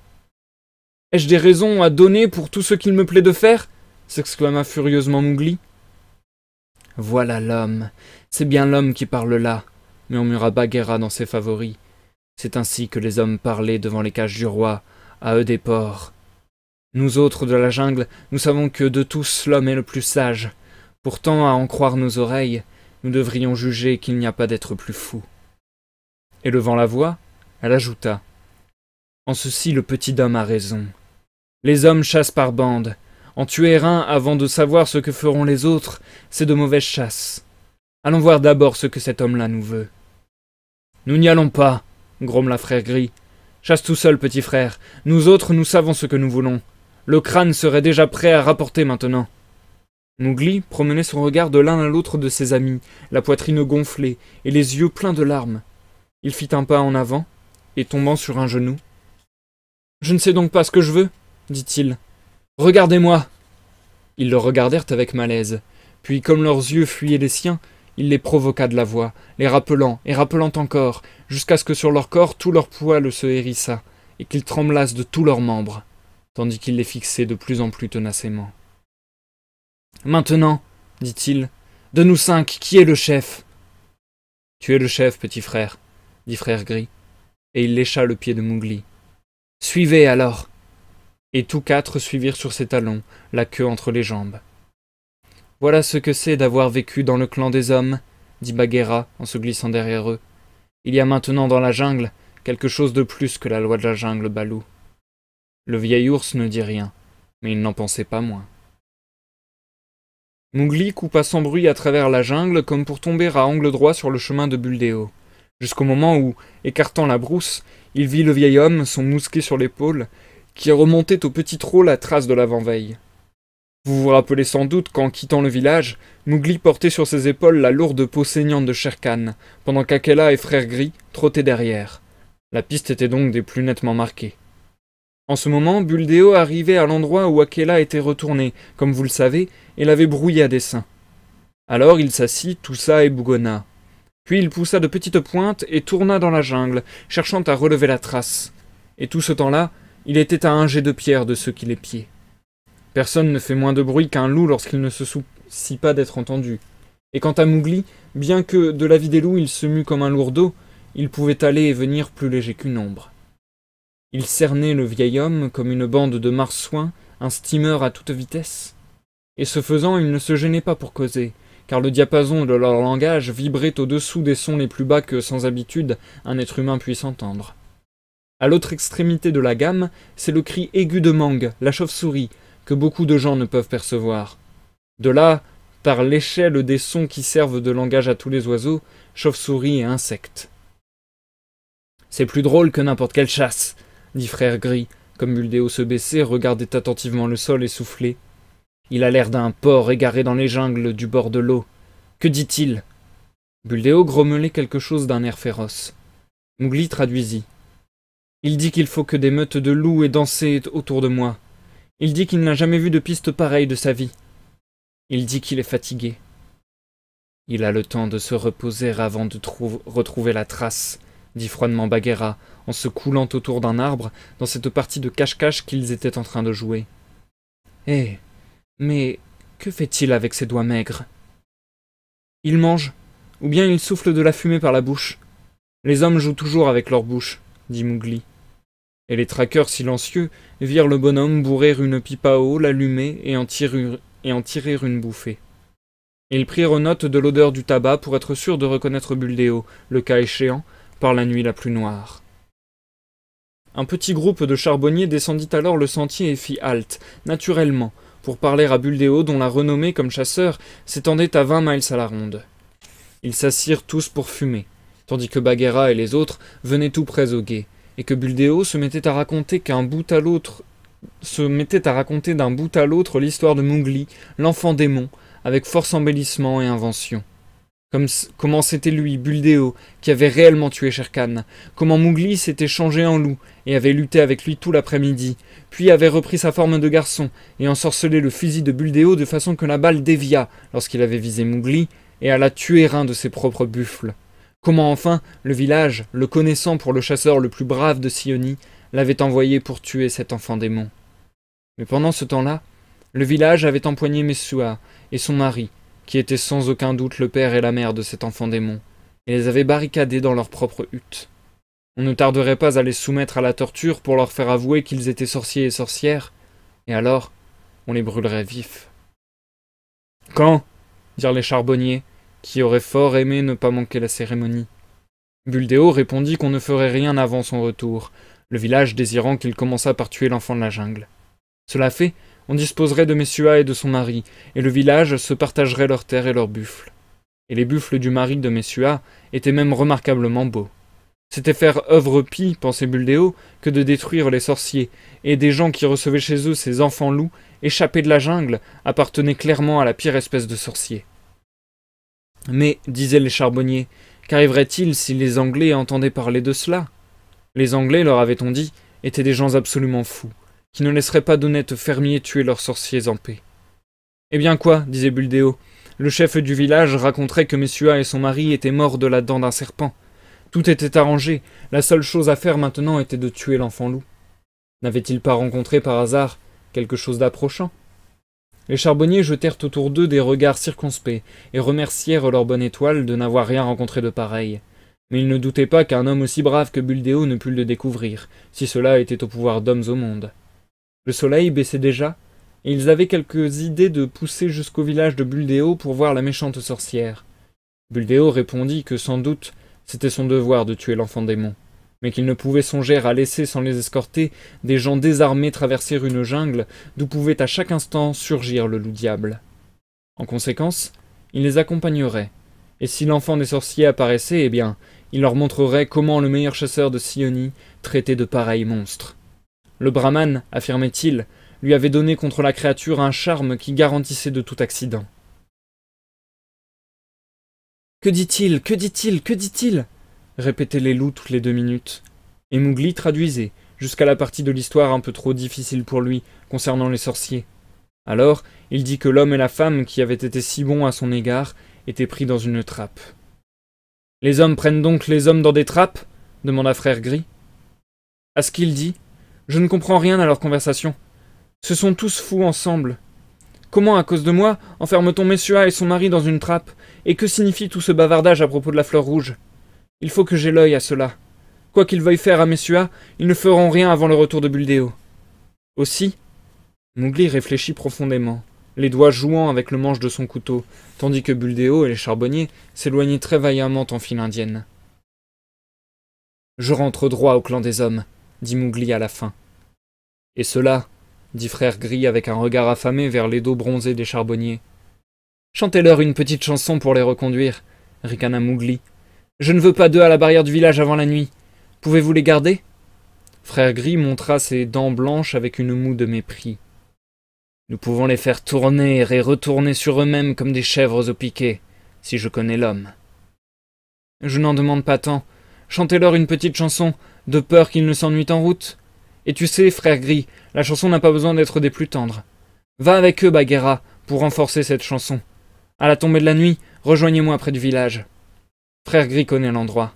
« Ai-je des raisons à donner pour tout ce qu'il me plaît de faire ?» s'exclama furieusement Mowgli. « Voilà l'homme, c'est bien l'homme qui parle là, » murmura Bagheera dans ses favoris. « C'est ainsi que les hommes parlaient devant les cages du roi, à eux des porcs. Nous autres de la jungle, nous savons que de tous l'homme est le plus sage. Pourtant, à en croire nos oreilles, nous devrions juger qu'il n'y a pas d'être plus fou. » Et levant la voix, elle ajouta. « En ceci le petit homme a raison. Les hommes chassent par bandes. En tuer un avant de savoir ce que feront les autres, c'est de mauvaise chasse. Allons voir d'abord ce que cet homme-là nous veut. »« Nous n'y allons pas, » grommela Frère Gris. « Chasse tout seul, petit frère. Nous autres, nous savons ce que nous voulons. Le crâne serait déjà prêt à rapporter maintenant. » Mowgli promenait son regard de l'un à l'autre de ses amis, la poitrine gonflée et les yeux pleins de larmes. Il fit un pas en avant, et tombant sur un genou. « Je ne sais donc pas ce que je veux, » dit-il. « Regardez-moi !» Ils le regardèrent avec malaise, puis comme leurs yeux fuyaient les siens, il les provoqua de la voix, les rappelant et rappelant encore, jusqu'à ce que sur leur corps tout leur poil se hérissa, et qu'ils tremblassent de tous leurs membres, tandis qu'il les fixait de plus en plus tenaceusement. « Maintenant, dit-il, de nous 5, qui est le chef ?»« Tu es le chef, petit frère, » dit Frère Gris, et il lécha le pied de Mowgli. « Suivez alors !» Et tous 4 suivirent sur ses talons, la queue entre les jambes. « Voilà ce que c'est d'avoir vécu dans le clan des hommes, » dit Bagheera en se glissant derrière eux. « Il y a maintenant dans la jungle quelque chose de plus que la loi de la jungle, Balou. » Le vieil ours ne dit rien, mais il n'en pensait pas moins. Mowgli coupa sans bruit à travers la jungle comme pour tomber à angle droit sur le chemin de Buldeo, jusqu'au moment où, écartant la brousse, il vit le vieil homme, son mousquet sur l'épaule, qui remontait au petit trot la trace de l'avant-veille. Vous vous rappelez sans doute qu'en quittant le village, Mowgli portait sur ses épaules la lourde peau saignante de Shere Khan, pendant qu'Akela et Frère Gris trottaient derrière. La piste était donc des plus nettement marquée. En ce moment, Buldeo arrivait à l'endroit où Akela était retourné, comme vous le savez, et l'avait brouillé à dessein. Alors il s'assit, toussa et bougonna. Puis il poussa de petites pointes et tourna dans la jungle, cherchant à relever la trace. Et tout ce temps-là, il était à un jet de pierre de ceux qui l'épiaient. Personne ne fait moins de bruit qu'un loup lorsqu'il ne se soucie pas d'être entendu. Et quant à Mowgli, bien que de l'avis des loups il se mût comme un lourdeau, il pouvait aller et venir plus léger qu'une ombre. Il cernait le vieil homme comme une bande de marsouins, un steamer à toute vitesse. Et ce faisant, il ne se gênait pas pour causer, car le diapason de leur langage vibrait au-dessous des sons les plus bas que, sans habitude, un être humain puisse entendre. À l'autre extrémité de la gamme, c'est le cri aigu de Mang, la chauve-souris, que beaucoup de gens ne peuvent percevoir. De là, par l'échelle des sons qui servent de langage à tous les oiseaux, chauve-souris et insectes. « C'est plus drôle que n'importe quelle chasse !» dit Frère Gris, comme Buldeo se baissait, regardait attentivement le sol et soufflait. « Il a l'air d'un porc égaré dans les jungles du bord de l'eau. Que dit-il » Buldeo grommelait quelque chose d'un air féroce. Mowgli traduisit. « Il dit qu'il faut que des meutes de loups aient dansé autour de moi. Il dit qu'il n'a jamais vu de piste pareille de sa vie. Il dit qu'il est fatigué. Il a le temps de se reposer avant de retrouver la trace, dit froidement Bagheera, en se coulant autour d'un arbre dans cette partie de cache-cache qu'ils étaient en train de jouer. Eh, mais que fait-il avec ses doigts maigres? Il mange, ou bien il souffle de la fumée par la bouche. Les hommes jouent toujours avec leur bouche, dit Mowgli. Et les traqueurs silencieux virent le bonhomme bourrer une pipe à eau, l'allumer et en tirer une bouffée. Ils prirent note de l'odeur du tabac pour être sûrs de reconnaître Buldeo, le cas échéant, par la nuit la plus noire. Un petit groupe de charbonniers descendit alors le sentier et fit halte, naturellement, pour parler à Buldeo dont la renommée comme chasseur s'étendait à 20 miles à la ronde. Ils s'assirent tous pour fumer, tandis que Bagheera et les autres venaient tout près au guet, et que Buldeo se mettait à raconter d'un bout à l'autre l'histoire de Mowgli, l'enfant démon, avec force embellissement et invention. Comment c'était lui, Buldeo, qui avait réellement tué Shere Khan, comment Mowgli s'était changé en loup et avait lutté avec lui tout l'après-midi, puis avait repris sa forme de garçon et ensorcelé le fusil de Buldeo de façon que la balle dévia lorsqu'il avait visé Mowgli et alla tuer un de ses propres buffles. Comment enfin le village, le connaissant pour le chasseur le plus brave de Sioni, l'avait envoyé pour tuer cet enfant démon. Mais pendant ce temps-là, le village avait empoigné Messua et son mari, qui était sans aucun doute le père et la mère de cet enfant démon, et les avait barricadés dans leur propre hutte. On ne tarderait pas à les soumettre à la torture pour leur faire avouer qu'ils étaient sorciers et sorcières, et alors on les brûlerait vifs. « Quand » dirent les charbonniers, qui auraient fort aimé ne pas manquer la cérémonie. Buldeo répondit qu'on ne ferait rien avant son retour, le village désirant qu'il commençât par tuer l'enfant de la jungle. Cela fait, on disposerait de Messua et de son mari, et le village se partagerait leurs terres et leurs buffles. Et les buffles du mari de Messua étaient même remarquablement beaux. C'était faire œuvre pie, pensait Buldeo, que de détruire les sorciers, et des gens qui recevaient chez eux ces enfants loups, échappés de la jungle, appartenaient clairement à la pire espèce de sorciers. Mais, disaient les charbonniers, qu'arriverait-il si les Anglais entendaient parler de cela? Les Anglais, leur avait-on dit, étaient des gens absolument fous, qui ne laisseraient pas d'honnêtes fermiers tuer leurs sorciers en paix. Eh bien quoi, disait Buldeo, le chef du village raconterait que Messua et son mari étaient morts de la dent d'un serpent. Tout était arrangé, la seule chose à faire maintenant était de tuer l'enfant loup. N'avait-il pas rencontré par hasard quelque chose d'approchant? Les charbonniers jetèrent autour d'eux des regards circonspects et remercièrent leur bonne étoile de n'avoir rien rencontré de pareil. Mais ils ne doutaient pas qu'un homme aussi brave que Buldeo ne pût le découvrir, si cela était au pouvoir d'hommes au monde. Le soleil baissait déjà, et ils avaient quelques idées de pousser jusqu'au village de Buldeo pour voir la méchante sorcière. Buldeo répondit que sans doute c'était son devoir de tuer l'enfant démon, mais qu'ils ne pouvaient songer à laisser sans les escorter des gens désarmés traverser une jungle d'où pouvait à chaque instant surgir le loup-diable. En conséquence, ils les accompagneraient, et si l'enfant des sorciers apparaissait, eh bien, il leur montrerait comment le meilleur chasseur de Sioni traitait de pareils monstres. Le brahman, affirmait-il, lui avait donné contre la créature un charme qui garantissait de tout accident. « Que dit-il? Que dit-il? Que dit-il » répétaient les loups toutes les 2 minutes. Et Mowgli traduisait, jusqu'à la partie de l'histoire un peu trop difficile pour lui, concernant les sorciers. Alors, il dit que l'homme et la femme, qui avaient été si bons à son égard, étaient pris dans une trappe. « Les hommes prennent donc les hommes dans des trappes » demanda Frère Gris. À ce qu'il dit, je ne comprends rien à leur conversation. Ce sont tous fous ensemble. Comment, à cause de moi, enferme-t-on Messua et son mari dans une trappe? Et que signifie tout ce bavardage à propos de la fleur rouge? Il faut que j'aie l'œil à cela. Quoi qu'ils veuillent faire à Messua, ils ne feront rien avant le retour de Buldeo. Aussi, Mowgli réfléchit profondément, les doigts jouant avec le manche de son couteau, tandis que Buldeo et les charbonniers s'éloignaient très vaillamment en file indienne. « Je rentre droit au clan des hommes, » dit Mowgli à la fin. « Et cela, » dit Frère Gris avec un regard affamé vers les dos bronzés des charbonniers. « Chantez-leur une petite chanson pour les reconduire, » ricana Mowgli. « Je ne veux pas d'eux à la barrière du village avant la nuit. Pouvez-vous les garder ?» Frère Gris montra ses dents blanches avec une moue de mépris. « Nous pouvons les faire tourner et retourner sur eux-mêmes comme des chèvres au piquet, si je connais l'homme. »« Je n'en demande pas tant. Chantez-leur une petite chanson, de peur qu'ils ne s'ennuient en route. Et tu sais, Frère Gris, la chanson n'a pas besoin d'être des plus tendres. Va avec eux, Bagheera, pour renforcer cette chanson. À la tombée de la nuit, rejoignez-moi près du village. Frère Gris connaît l'endroit. »«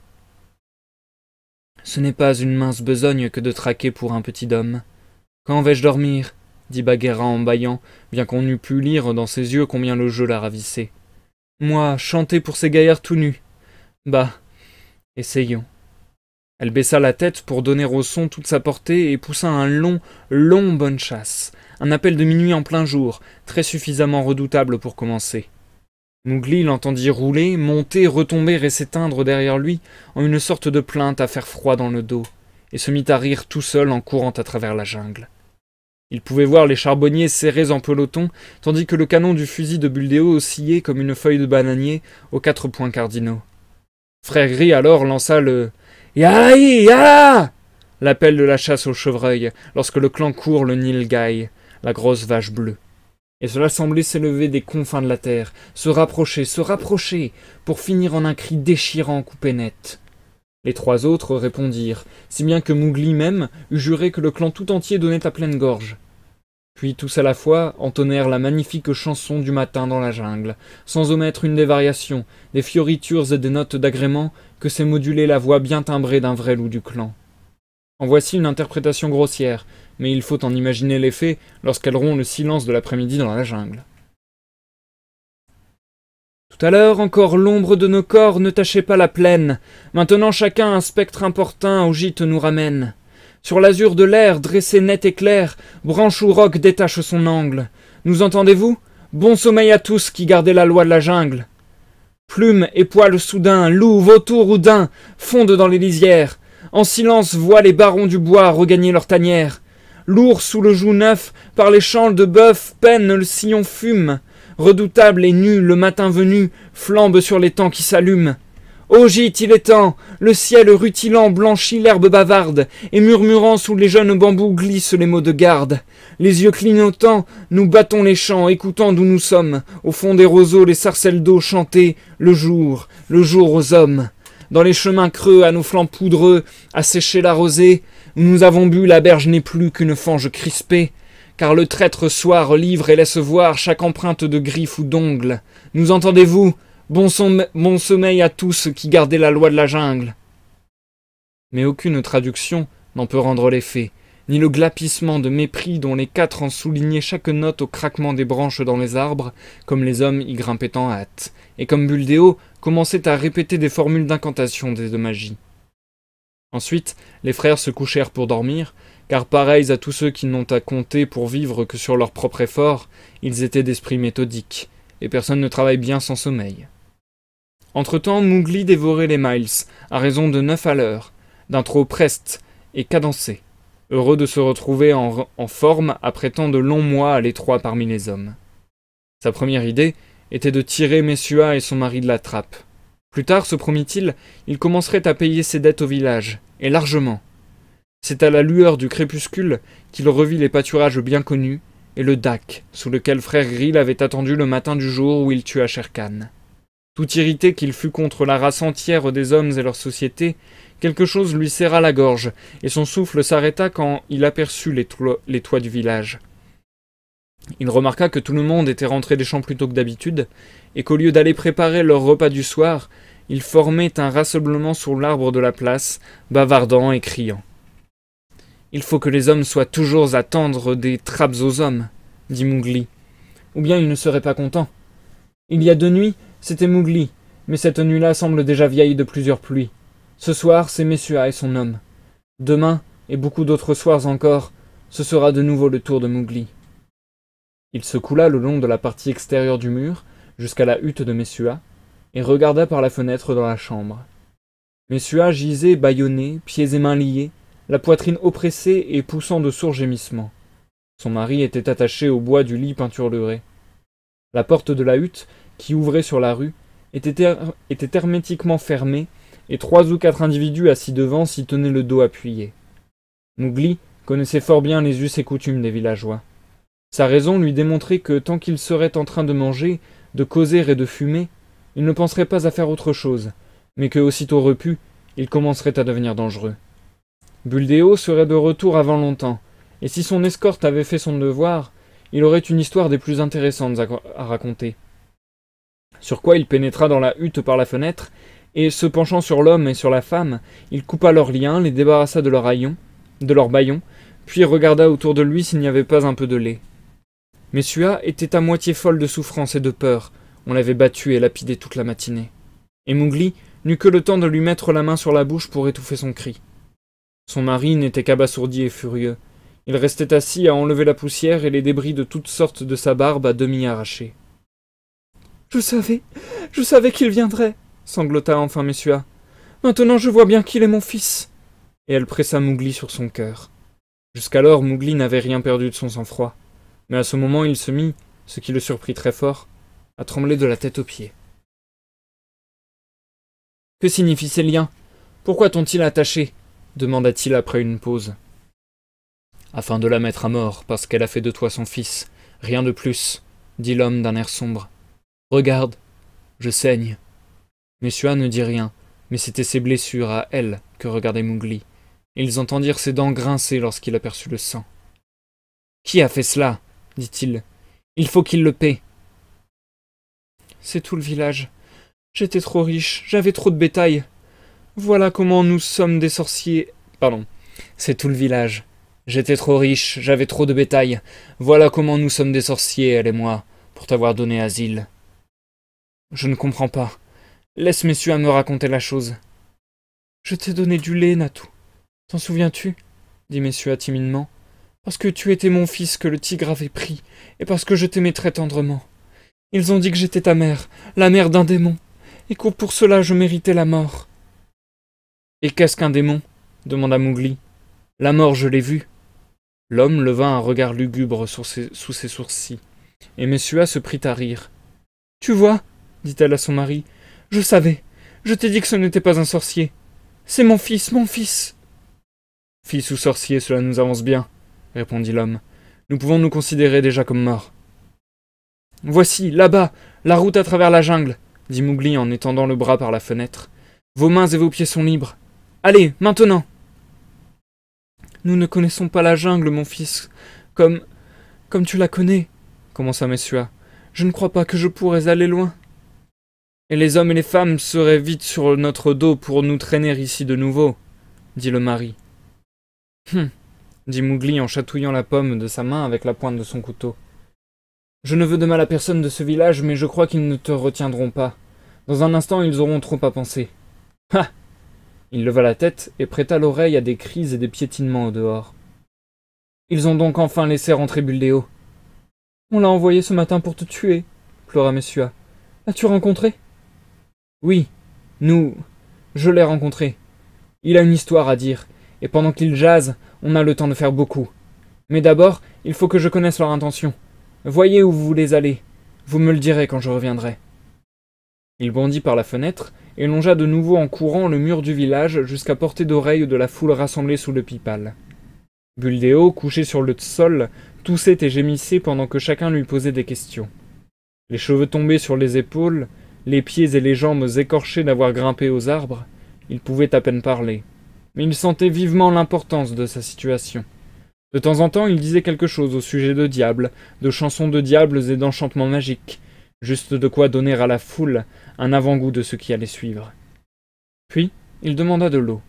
Ce n'est pas une mince besogne que de traquer pour un petit homme. Quand vais-je dormir ?» dit Bagheera en bâillant, bien qu'on eût pu lire dans ses yeux combien le jeu la ravissait. « Moi, chanter pour ces gaillards tout nus. Bah, essayons. » Elle baissa la tête pour donner au son toute sa portée et poussa un long bonne chasse, un appel de minuit en plein jour, très suffisamment redoutable pour commencer. Mowgli l'entendit rouler, monter, retomber et s'éteindre derrière lui en une sorte de plainte à faire froid dans le dos, et se mit à rire tout seul en courant à travers la jungle. Il pouvait voir les charbonniers serrés en peloton, tandis que le canon du fusil de Buldeo oscillait comme une feuille de bananier aux 4 points cardinaux. Frère Gris alors lança le « Yaï, ya !» l'appel de la chasse au chevreuil, lorsque le clan court le Nilgai, la grosse vache bleue. Et cela semblait s'élever des confins de la terre, se rapprocher, pour finir en un cri déchirant coupé net. Les 3 autres répondirent, si bien que Mowgli même eût juré que le clan tout entier donnait à pleine gorge. Puis tous à la fois entonnèrent la magnifique chanson du matin dans la jungle, sans omettre une des variations, des fioritures et des notes d'agrément que sait moduler la voix bien timbrée d'un vrai loup du clan. En voici une interprétation grossière, mais il faut en imaginer l'effet lorsqu'elle rompt le silence de l'après-midi dans la jungle. Tout à l'heure, encore l'ombre de nos corps ne tachait pas la plaine. Maintenant chacun un spectre importun au gîte nous ramène. Sur l'azur de l'air, dressé net et clair, branche ou roc détache son angle. Nous entendez-vous? Bon sommeil à tous qui gardez la loi de la jungle. Plumes et poils soudains, loups, vautours ou daims, fondent dans les lisières. En silence voient les barons du bois regagner leur tanière. Lourds sous le joug neuf, par les champs de bœuf, peinent le sillon fume. Redoutable et nu, le matin venu, flambe sur les temps qui s'allument. Ô gîte, il est temps, le ciel rutilant blanchit l'herbe bavarde, et murmurant sous les jeunes bambous glissent les mots de garde. Les yeux clignotants, nous battons les champs, écoutant d'où nous sommes, au fond des roseaux les sarcelles d'eau chanter, le jour aux hommes. Dans les chemins creux, à nos flancs poudreux, à sécher la rosée, où nous avons bu, la berge n'est plus qu'une fange crispée, car le traître soir livre et laisse voir chaque empreinte de griffe ou d'ongle. Nous entendez-vous? Bon sommeil à tous qui gardez la loi de la jungle. Mais aucune traduction n'en peut rendre l'effet, ni le glapissement de mépris dont les 4 en soulignaient chaque note au craquement des branches dans les arbres, comme les hommes y grimpaient en hâte, et comme Buldeo commençait à répéter des formules d'incantation et de magie. Ensuite, les frères se couchèrent pour dormir, car pareils à tous ceux qui n'ont à compter pour vivre que sur leur propre effort, ils étaient d'esprit méthodique, et personne ne travaille bien sans sommeil. Entre-temps, Mowgli dévorait les miles, à raison de 9 à l'heure, d'intro preste et cadencé, heureux de se retrouver en forme après tant de longs mois à l'étroit parmi les hommes. Sa première idée était de tirer Messua et son mari de la trappe. Plus tard, se promit-il, il commencerait à payer ses dettes au village, et largement. C'est à la lueur du crépuscule qu'il revit les pâturages bien connus, et le dac, sous lequel frère Gris l'avait attendu le matin du jour où il tua Shere-Khan. Tout irrité qu'il fut contre la race entière des hommes et leur société, quelque chose lui serra la gorge, et son souffle s'arrêta quand il aperçut les toits du village. Il remarqua que tout le monde était rentré des champs plus tôt que d'habitude, et qu'au lieu d'aller préparer leur repas du soir, ils formaient un rassemblement sous l'arbre de la place, bavardant et criant. « Il faut que les hommes soient toujours à tendre des trappes aux hommes, » dit Mowgli, « ou bien ils ne seraient pas contents. Il y a 2 nuits, c'était Mowgli, mais cette nuit-là semble déjà vieille de plusieurs pluies. Ce soir, c'est Messua et son homme. Demain, et beaucoup d'autres soirs encore, ce sera de nouveau le tour de Mowgli. » Il se coula le long de la partie extérieure du mur, jusqu'à la hutte de Messua, et regarda par la fenêtre dans la chambre. Messua gisait bâillonné, pieds et mains liés, la poitrine oppressée et poussant de sourds gémissements. Son mari était attaché au bois du lit peinturluré. La porte de la hutte, qui ouvrait sur la rue, était hermétiquement fermée, et 3 ou 4 individus assis devant s'y tenaient le dos appuyé. Mowgli connaissait fort bien les us et coutumes des villageois. Sa raison lui démontrait que tant qu'il serait en train de manger, de causer et de fumer, il ne penserait pas à faire autre chose, mais que, aussitôt repu, il commencerait à devenir dangereux. Buldeo serait de retour avant longtemps, et si son escorte avait fait son devoir, il aurait une histoire des plus intéressantes à raconter. Sur quoi il pénétra dans la hutte par la fenêtre, et, se penchant sur l'homme et sur la femme, il coupa leurs liens, les débarrassa de leurs bâillons, puis regarda autour de lui s'il n'y avait pas un peu de lait. Messua était à moitié folle de souffrance et de peur. On l'avait battue et lapidée toute la matinée. Et Mowgli n'eut que le temps de lui mettre la main sur la bouche pour étouffer son cri. Son mari n'était qu'abasourdi et furieux. Il restait assis à enlever la poussière et les débris de toutes sortes de sa barbe à demi arrachée. « Je savais qu'il viendrait !» sanglota enfin Messua. « Maintenant je vois bien qu'il est mon fils !» Et elle pressa Mowgli sur son cœur. Jusqu'alors, Mowgli n'avait rien perdu de son sang-froid. Mais à ce moment, il se mit, ce qui le surprit très fort, à trembler de la tête aux pieds. « Que signifient ces liens? Pourquoi t'ont-ils attaché ?» demanda-t-il après une pause. « Afin de la mettre à mort, parce qu'elle a fait de toi son fils. Rien de plus, » dit l'homme d'un air sombre. « Regarde, je saigne. » Messua ne dit rien, mais c'était ses blessures à elle que regardait Mowgli. Ils entendirent ses dents grincer lorsqu'il aperçut le sang. « Qui a fait cela ?» dit-il. « Il faut qu'il le paie. » « C'est tout le village. J'étais trop riche, j'avais trop de bétail. Voilà comment nous sommes des sorciers. Pardon. C'est tout le village. J'étais trop riche, j'avais trop de bétail. Voilà comment nous sommes des sorciers, elle et moi, pour t'avoir donné asile. Je ne comprends pas. Laisse Messua me raconter la chose. Je t'ai donné du lait, Natou. T'en souviens-tu? Dit Messua timidement. Parce que tu étais mon fils que le tigre avait pris, et parce que je t'aimais très tendrement. Ils ont dit que j'étais ta mère, la mère d'un démon, et que pour cela je méritais la mort. Et qu'est-ce qu'un démon? Demanda Mowgli. La mort, je l'ai vue. L'homme leva un regard lugubre sous ses sourcils, et Messua se prit à rire. Tu vois, dit-elle à son mari, je savais, je t'ai dit que ce n'était pas un sorcier. C'est mon fils, mon fils. Fils ou sorcier, cela nous avance bien, répondit l'homme. Nous pouvons nous considérer déjà comme morts. Voici, là-bas, la route à travers la jungle, dit Mowgli en étendant le bras par la fenêtre. Vos mains et vos pieds sont libres. Allez, maintenant. Nous ne connaissons pas la jungle, mon fils, comme tu la connais, commença Messua. Je ne crois pas que je pourrais aller loin. Et les hommes et les femmes seraient vite sur notre dos pour nous traîner ici de nouveau, dit le mari. Dit Mowgli en chatouillant la pomme de sa main avec la pointe de son couteau. Je ne veux de mal à personne de ce village, mais je crois qu'ils ne te retiendront pas. Dans un instant, ils auront trop à penser. Ha! Il leva la tête et prêta l'oreille à des cris et des piétinements au dehors. Ils ont donc enfin laissé rentrer Buldeo. On l'a envoyé ce matin pour te tuer, pleura Messua. L'as-tu rencontré? Oui, je l'ai rencontré. Il a une histoire à dire, et pendant qu'il jase, on a le temps de faire beaucoup. Mais d'abord, il faut que je connaisse leur intention. Voyez où vous voulez aller. Vous me le direz quand je reviendrai. » Il bondit par la fenêtre et longea de nouveau en courant le mur du village jusqu'à portée d'oreille de la foule rassemblée sous le pipal. Buldeo, couché sur le sol, toussait et gémissait pendant que chacun lui posait des questions. Les cheveux tombés sur les épaules, les pieds et les jambes écorchés d'avoir grimpé aux arbres, il pouvait à peine parler. Mais il sentait vivement l'importance de sa situation. De temps en temps, il disait quelque chose au sujet de diables, de chansons de diables et d'enchantements magiques, juste de quoi donner à la foule un avant-goût de ce qui allait suivre. Puis, il demanda de l'eau.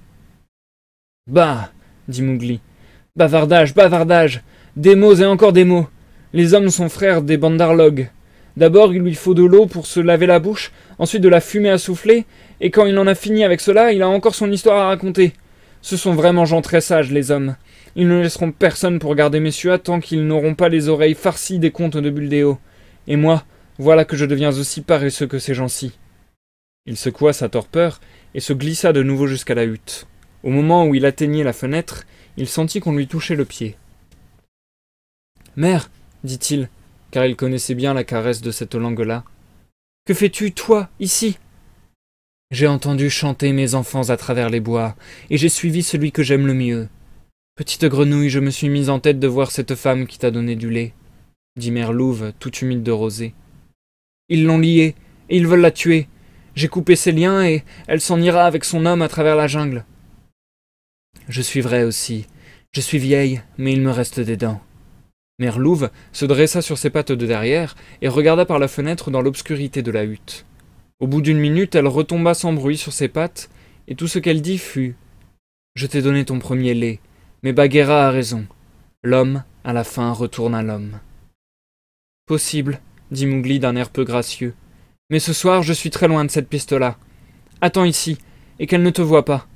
« Bah !» dit Mowgli. « Bavardage, bavardage! Des mots et encore des mots! Les hommes sont frères des bandarlogues. D'abord, il lui faut de l'eau pour se laver la bouche, ensuite de la fumée à souffler, et quand il en a fini avec cela, il a encore son histoire à raconter. Ce sont vraiment gens très sages, les hommes. Ils ne laisseront personne pour garder Messua tant qu'ils n'auront pas les oreilles farcies des contes de Buldeo. Et moi, voilà que je deviens aussi paresseux que ces gens-ci. » Il secoua sa torpeur et se glissa de nouveau jusqu'à la hutte. Au moment où il atteignait la fenêtre, il sentit qu'on lui touchait le pied. « Mère, dit-il, car il connaissait bien la caresse de cette langue-là. Que fais-tu, toi, ici ? J'ai entendu chanter mes enfants à travers les bois, et j'ai suivi celui que j'aime le mieux. Petite grenouille, je me suis mise en tête de voir cette femme qui t'a donné du lait, dit Mère Louve, toute humide de rosée. Ils l'ont liée, et ils veulent la tuer. J'ai coupé ses liens, et elle s'en ira avec son homme à travers la jungle. Je suis vraie aussi. Je suis vieille, mais il me reste des dents. Mère Louve se dressa sur ses pattes de derrière et regarda par la fenêtre dans l'obscurité de la hutte. Au bout d'une minute, elle retomba sans bruit sur ses pattes, et tout ce qu'elle dit fut « Je t'ai donné ton premier lait, mais Bagheera a raison. L'homme, à la fin, retourne à l'homme. » « Possible, dit Mowgli d'un air peu gracieux. Mais ce soir, je suis très loin de cette piste-là. Attends ici, et qu'elle ne te voie pas.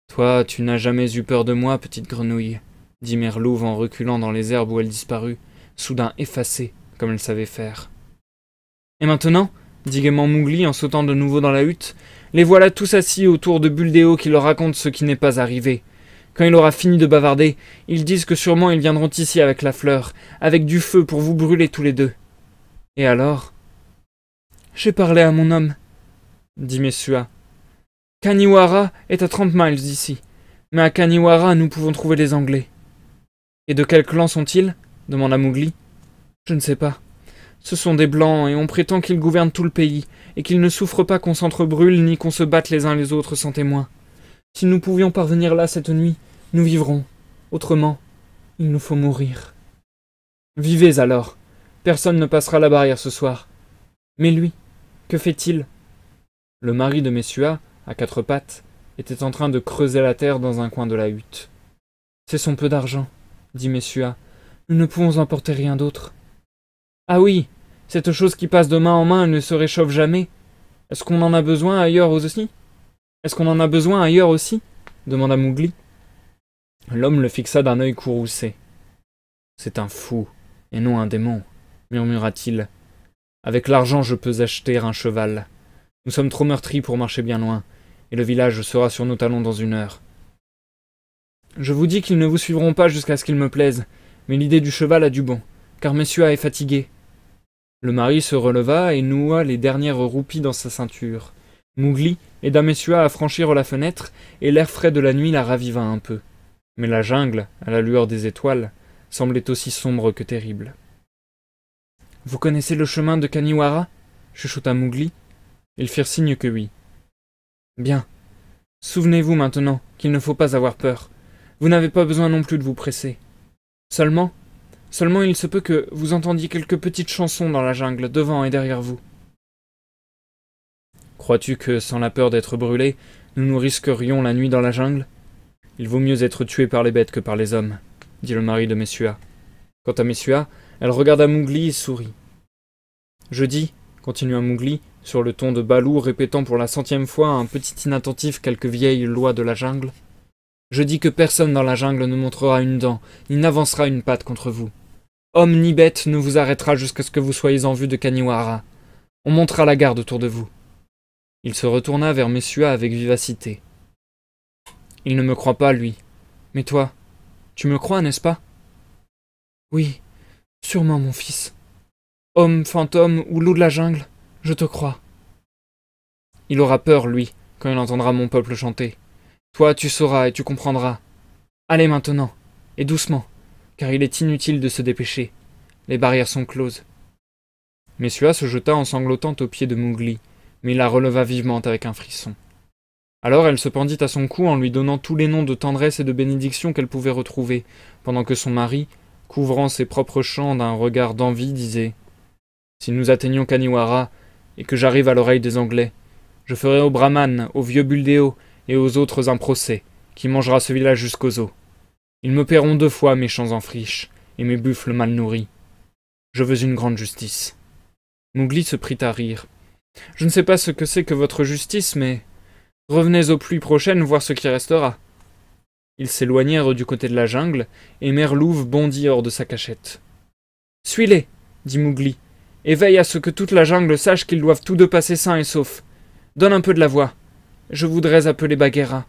Toi, tu n'as jamais eu peur de moi, petite grenouille, dit Mère Louve en reculant dans les herbes où elle disparut, soudain effacée, comme elle savait faire. Et maintenant, dit gaiement Mowgli en sautant de nouveau dans la hutte, les voilà tous assis autour de Buldeo qui leur raconte ce qui n'est pas arrivé. Quand il aura fini de bavarder, ils disent que sûrement ils viendront ici avec la fleur, avec du feu pour vous brûler tous les deux. Et alors ? J'ai parlé à mon homme, dit Messua. Kaniwara est à 30 miles d'ici, mais à Kaniwara nous pouvons trouver les Anglais. Et de quel clan sont-ils ? Demanda Mowgli. Je ne sais pas. Ce sont des blancs et on prétend qu'ils gouvernent tout le pays et qu'ils ne souffrent pas qu'on s'entrebrûle ni qu'on se batte les uns les autres sans témoin. Si nous pouvions parvenir là cette nuit, nous vivrons. Autrement, il nous faut mourir. Vivez alors. Personne ne passera la barrière ce soir. Mais lui, que fait-il ? Le mari de Messua, à quatre pattes, était en train de creuser la terre dans un coin de la hutte. C'est son peu d'argent, dit Messua. Nous ne pouvons emporter rien d'autre. Ah oui, cette chose qui passe de main en main et ne se réchauffe jamais. Est-ce qu'on en a besoin ailleurs aussi ? Demanda Mowgli. L'homme le fixa d'un œil courroucé. C'est un fou, et non un démon, murmura-t-il. Avec l'argent, je peux acheter un cheval. Nous sommes trop meurtris pour marcher bien loin, et le village sera sur nos talons dans 1 heure. Je vous dis qu'ils ne vous suivront pas jusqu'à ce qu'il me plaise, mais l'idée du cheval a du bon, car Messua est fatigué. Le mari se releva et noua les dernières roupies dans sa ceinture. Mowgli aida Messua à franchir la fenêtre, et l'air frais de la nuit la raviva un peu. Mais la jungle, à la lueur des étoiles, semblait aussi sombre que terrible. « Vous connaissez le chemin de Kaniwara » chuchota Mowgli. Ils firent signe que oui. « Bien. Souvenez-vous maintenant qu'il ne faut pas avoir peur. Vous n'avez pas besoin non plus de vous presser. Seulement il se peut que vous entendiez quelques petites chansons dans la jungle, devant et derrière vous. » « Crois-tu que, sans la peur d'être brûlés, nous risquerions la nuit dans la jungle ? Il vaut mieux être tué par les bêtes que par les hommes, dit le mari de Messua. Quant à Messua, elle regarda Mowgli et sourit. Je dis, continua Mowgli, sur le ton de Balou répétant pour la 100e fois un petit inattentif quelques vieilles lois de la jungle. Je dis que personne dans la jungle ne montrera une dent, ni n'avancera une patte contre vous. Homme ni bête ne vous arrêtera jusqu'à ce que vous soyez en vue de Kaniwara. On montera la garde autour de vous. Il se retourna vers Messua avec vivacité. Il ne me croit pas, lui. Mais toi, tu me crois, n'est-ce pas? Oui, sûrement, mon fils. Homme, fantôme ou loup de la jungle, je te crois. Il aura peur, lui, quand il entendra mon peuple chanter. Toi, tu sauras et tu comprendras. Allez maintenant, et doucement, car il est inutile de se dépêcher. Les barrières sont closes. Messua se jeta en sanglotant aux pieds de Mowgli, mais il la releva vivement avec un frisson. Alors elle se pendit à son cou en lui donnant tous les noms de tendresse et de bénédiction qu'elle pouvait retrouver, pendant que son mari, couvrant ses propres chants d'un regard d'envie, disait « Si nous atteignons Kaniwara, et que j'arrive à l'oreille des Anglais, je ferai au brahman, au vieux Buldeo et aux autres un procès, qui mangera ce village jusqu'aux os. Ils me paieront 2 fois mes champs en friche, et mes buffles mal nourris. Je veux une grande justice. » Mowgli se prit à rire. « Je ne sais pas ce que c'est que votre justice, mais revenez aux pluies prochaines voir ce qui restera. » Ils s'éloignèrent du côté de la jungle, et Mère Louve bondit hors de sa cachette. « Suis-les, dit Mowgli, et veille à ce que toute la jungle sache qu'ils doivent tous deux passer sains et saufs. Donne un peu de la voix. Je voudrais appeler Bagheera. »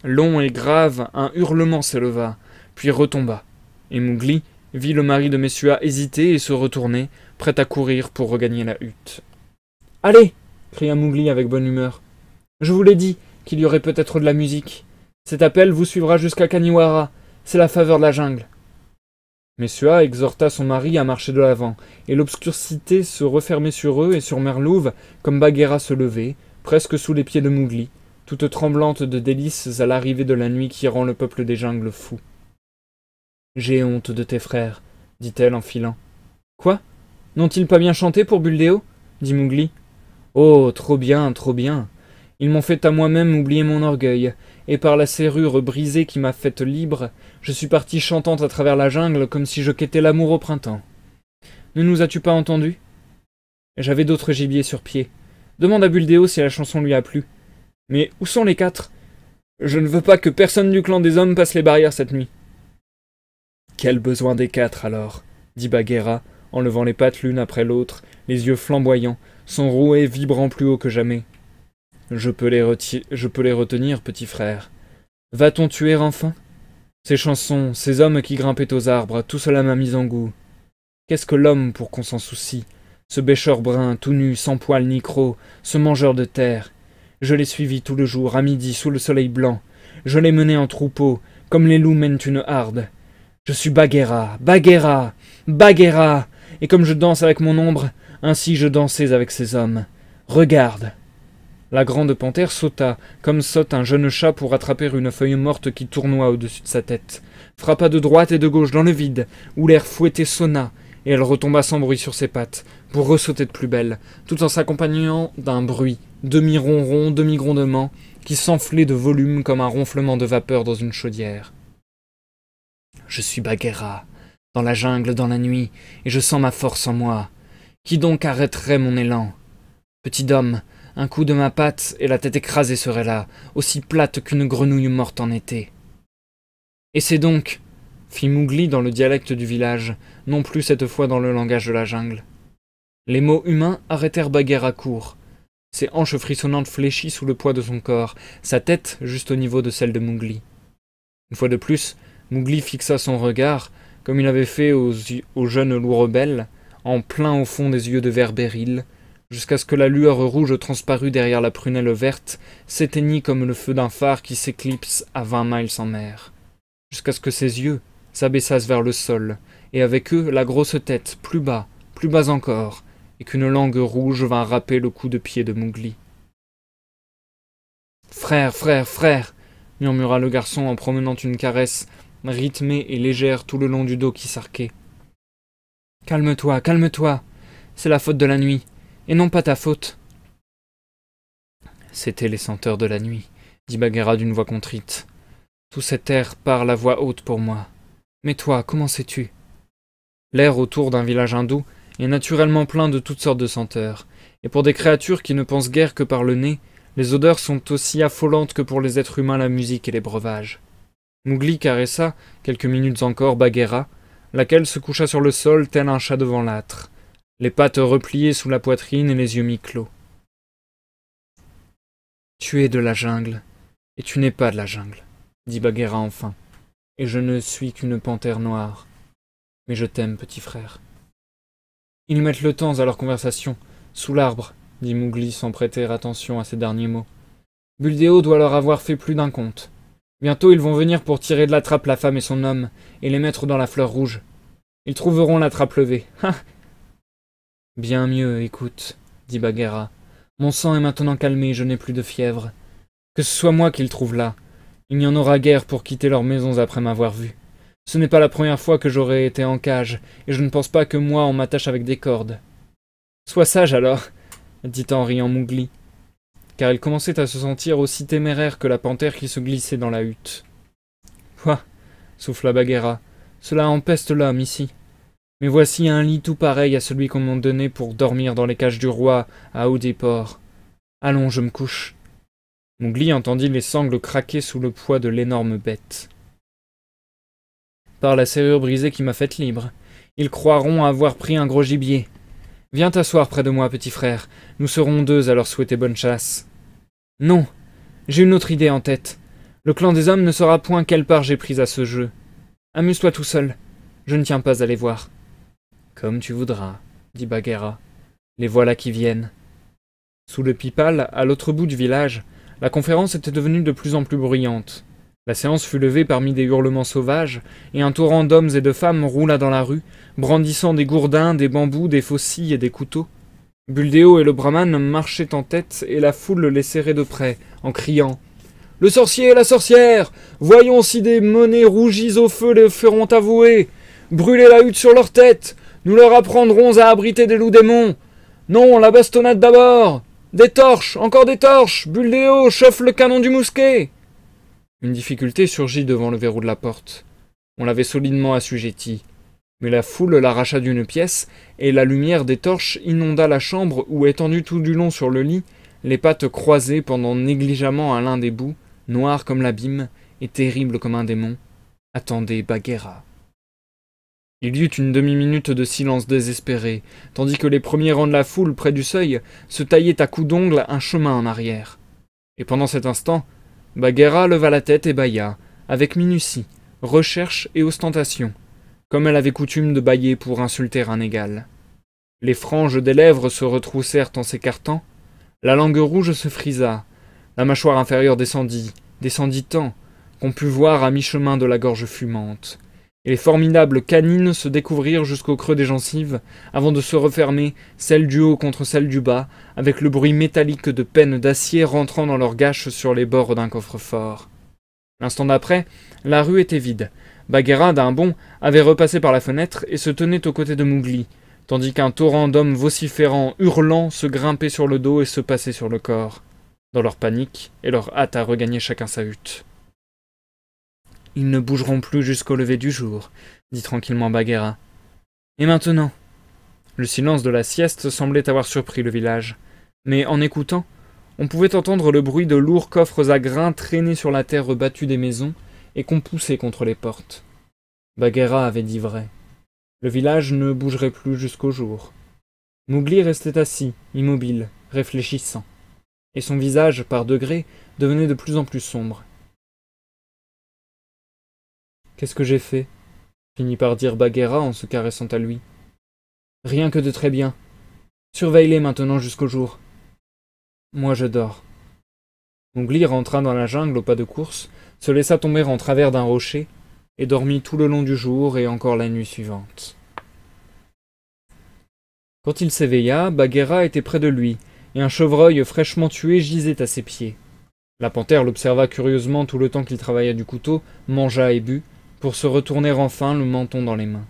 Long et grave, un hurlement s'éleva, puis retomba, et Mowgli vit le mari de Messua hésiter et se retourner, prêt à courir pour regagner la hutte. « Allez !» cria Mowgli avec bonne humeur. « Je vous l'ai dit qu'il y aurait peut-être de la musique. Cet appel vous suivra jusqu'à Kaniwara. C'est la faveur de la jungle. » Messua exhorta son mari à marcher de l'avant, et l'obscurité se refermait sur eux et sur Mère Louve, comme Bagheera se levait, presque sous les pieds de Mowgli, toute tremblante de délices à l'arrivée de la nuit qui rend le peuple des jungles fou. « J'ai honte de tes frères, dit-elle en filant. « Quoi? N'ont-ils pas bien chanté pour Buldeo ?» dit Mowgli. « Oh, trop bien, trop bien. Ils m'ont fait à moi-même oublier mon orgueil, et par la serrure brisée qui m'a faite libre, je suis parti chantant à travers la jungle comme si je quêtais l'amour au printemps. Ne nous as-tu pas entendus? J'avais d'autres gibiers sur pied. Demande à Buldeo si la chanson lui a plu. Mais où sont les 4? Je ne veux pas que personne du clan des hommes passe les barrières cette nuit. » « Quel besoin des 4 alors, dit Bagheera, en levant les pattes l'une après l'autre, les yeux flamboyants, son rouet vibrant plus haut que jamais. Je peux les retenir, petit frère. Va-t-on tuer enfin? Ces chansons, ces hommes qui grimpaient aux arbres, tout cela m'a mis en goût. Qu'est-ce que l'homme pour qu'on s'en soucie? Ce bêcheur brun, tout nu, sans poil ni croc, ce mangeur de terre. Je l'ai suivi tout le jour, à midi, sous le soleil blanc. Je l'ai mené en troupeau, comme les loups mènent une harde. Je suis Bagheera, Bagheera, Bagheera, et comme je danse avec mon ombre, ainsi je dansais avec ces hommes. Regarde. La grande panthère sauta, comme saute un jeune chat pour attraper une feuille morte qui tournoie au-dessus de sa tête, frappa de droite et de gauche dans le vide, où l'air fouetté sonna, et elle retomba sans bruit sur ses pattes, pour ressauter de plus belle, tout en s'accompagnant d'un bruit, demi-ronron, demi-grondement, qui s'enflait de volume comme un ronflement de vapeur dans une chaudière. Je suis Bagheera, dans la jungle, dans la nuit, et je sens ma force en moi. Qui donc arrêterait mon élan? Petit homme, un coup de ma patte et la tête écrasée serait là, aussi plate qu'une grenouille morte en été. Et c'est donc, fit Mowgli dans le dialecte du village, non plus cette fois dans le langage de la jungle. Les mots humains arrêtèrent Bagheera court. Ses hanches frissonnantes fléchissent sous le poids de son corps, sa tête juste au niveau de celle de Mowgli. Une fois de plus, Mowgli fixa son regard, comme il avait fait au jeune loup rebelle, en plein au fond des yeux de vert béryl, jusqu'à ce que la lueur rouge transparue derrière la prunelle verte s'éteignit comme le feu d'un phare qui s'éclipse à 20 miles en mer, jusqu'à ce que ses yeux s'abaissassent vers le sol, et avec eux la grosse tête, plus bas encore, et qu'une langue rouge vint râper le coup de pied de Mowgli. « Frère, frère, frère !» murmura le garçon en promenant une caresse rythmée et légère tout le long du dos qui s'arquait. « Calme-toi, calme-toi, c'est la faute de la nuit, et non pas ta faute. » C'étaient les senteurs de la nuit, dit Bagheera d'une voix contrite. Tout cet air parle à voix haute pour moi. Mais toi, comment sais-tu? L'air autour d'un village hindou est naturellement plein de toutes sortes de senteurs, et pour des créatures qui ne pensent guère que par le nez, les odeurs sont aussi affolantes que pour les êtres humains la musique et les breuvages. Mowgli caressa, quelques minutes encore, Bagheera, laquelle se coucha sur le sol tel un chat devant l'âtre, les pattes repliées sous la poitrine et les yeux mi-clos. « Tu es de la jungle, « Et tu n'es pas de la jungle, dit Bagheera enfin, et je ne suis qu'une panthère noire. Mais je t'aime, petit frère. » Ils mettent le temps à leur conversation, sous l'arbre, dit Mowgli sans prêter attention à ces derniers mots. Buldeo doit leur avoir fait plus d'un conte. Bientôt ils vont venir pour tirer de la trappe la femme et son homme, et les mettre dans la fleur rouge. Ils trouveront la trappe levée. Ha! Bien mieux, écoute, dit Bagheera. Mon sang est maintenant calmé, je n'ai plus de fièvre. Que ce soit moi qu'ils trouvent là. Il n'y en aura guère pour quitter leurs maisons après m'avoir vu. Ce n'est pas la première fois que j'aurais été en cage, et je ne pense pas que moi on m'attache avec des cordes. Sois sage alors, dit en riant Mowgli, car il commençait à se sentir aussi téméraire que la panthère qui se glissait dans la hutte. Pouah, souffla Bagheera, cela empeste l'homme ici. Mais voici un lit tout pareil à celui qu'on m'a donné pour dormir dans les cages du roi à Oudeypore. Allons, je me couche. Mowgli entendit les sangles craquer sous le poids de l'énorme bête. Par la serrure brisée qui m'a faite libre, ils croiront avoir pris un gros gibier. Viens t'asseoir près de moi, petit frère. Nous serons deux à leur souhaiter bonne chasse. Non, j'ai une autre idée en tête. Le clan des hommes ne saura point quelle part j'ai prise à ce jeu. Amuse-toi tout seul. Je ne tiens pas à les voir. Comme tu voudras, dit Bagheera. Les voilà qui viennent. Sous le pipal, à l'autre bout du village, la conférence était devenue de plus en plus bruyante. La séance fut levée parmi des hurlements sauvages, et un torrent d'hommes et de femmes roula dans la rue, brandissant des gourdins, des bambous, des faucilles et des couteaux. Buldeo et le brahman marchaient en tête, et la foule les serrait de près, en criant « Le sorcier et la sorcière! Voyons si des monnaies rougies au feu les feront avouer! Brûlez la hutte sur leur tête! Nous leur apprendrons à abriter des loups démons! Non, la bastonnade d'abord! Des torches! Encore des torches! Buldeo, chauffe le canon du mousquet! » Une difficulté surgit devant le verrou de la porte. On l'avait solidement assujetti. Mais la foule l'arracha d'une pièce, et la lumière des torches inonda la chambre où, étendu tout du long sur le lit, les pattes croisées pendant négligemment à l'un des bouts, noir comme l'abîme et terrible comme un démon, attendait Bagheera. Il y eut une demi-minute de silence désespéré, tandis que les premiers rangs de la foule près du seuil se taillaient à coups d'ongles un chemin en arrière. Et pendant cet instant, Bagheera leva la tête et bâilla, avec minutie, recherche et ostentation, comme elle avait coutume de bâiller pour insulter un égal. Les franges des lèvres se retroussèrent en s'écartant, la langue rouge se frisa, la mâchoire inférieure descendit tant, qu'on put voir à mi-chemin de la gorge fumante, et les formidables canines se découvrirent jusqu'au creux des gencives, avant de se refermer, celle du haut contre celle du bas, avec le bruit métallique de pennes d'acier rentrant dans leurs gâches sur les bords d'un coffre-fort. L'instant d'après, la rue était vide. Bagheera, d'un bond, avait repassé par la fenêtre et se tenait aux côtés de Mowgli, tandis qu'un torrent d'hommes vociférants, hurlant, se grimpait sur le dos et se passait sur le corps, dans leur panique et leur hâte à regagner chacun sa hutte. « Ils ne bougeront plus jusqu'au lever du jour, » dit tranquillement Bagheera. « Et maintenant ?» Le silence de la sieste semblait avoir surpris le village, mais en écoutant, on pouvait entendre le bruit de lourds coffres à grains traînés sur la terre battue des maisons et qu'on poussait contre les portes. Bagheera avait dit vrai. Le village ne bougerait plus jusqu'au jour. Mowgli restait assis, immobile, réfléchissant, et son visage, par degrés, devenait de plus en plus sombre. « Qu'est-ce que j'ai fait ?» finit par dire Bagheera en se caressant à lui. « Rien que de très bien. Surveille-les maintenant jusqu'au jour. Moi je dors. » Mowgli rentra dans la jungle au pas de course, se laissa tomber en travers d'un rocher, et dormit tout le long du jour et encore la nuit suivante. Quand il s'éveilla, Bagheera était près de lui, et un chevreuil fraîchement tué gisait à ses pieds. La panthère l'observa curieusement tout le temps qu'il travailla du couteau, mangea et but, pour se retourner enfin le menton dans les mains.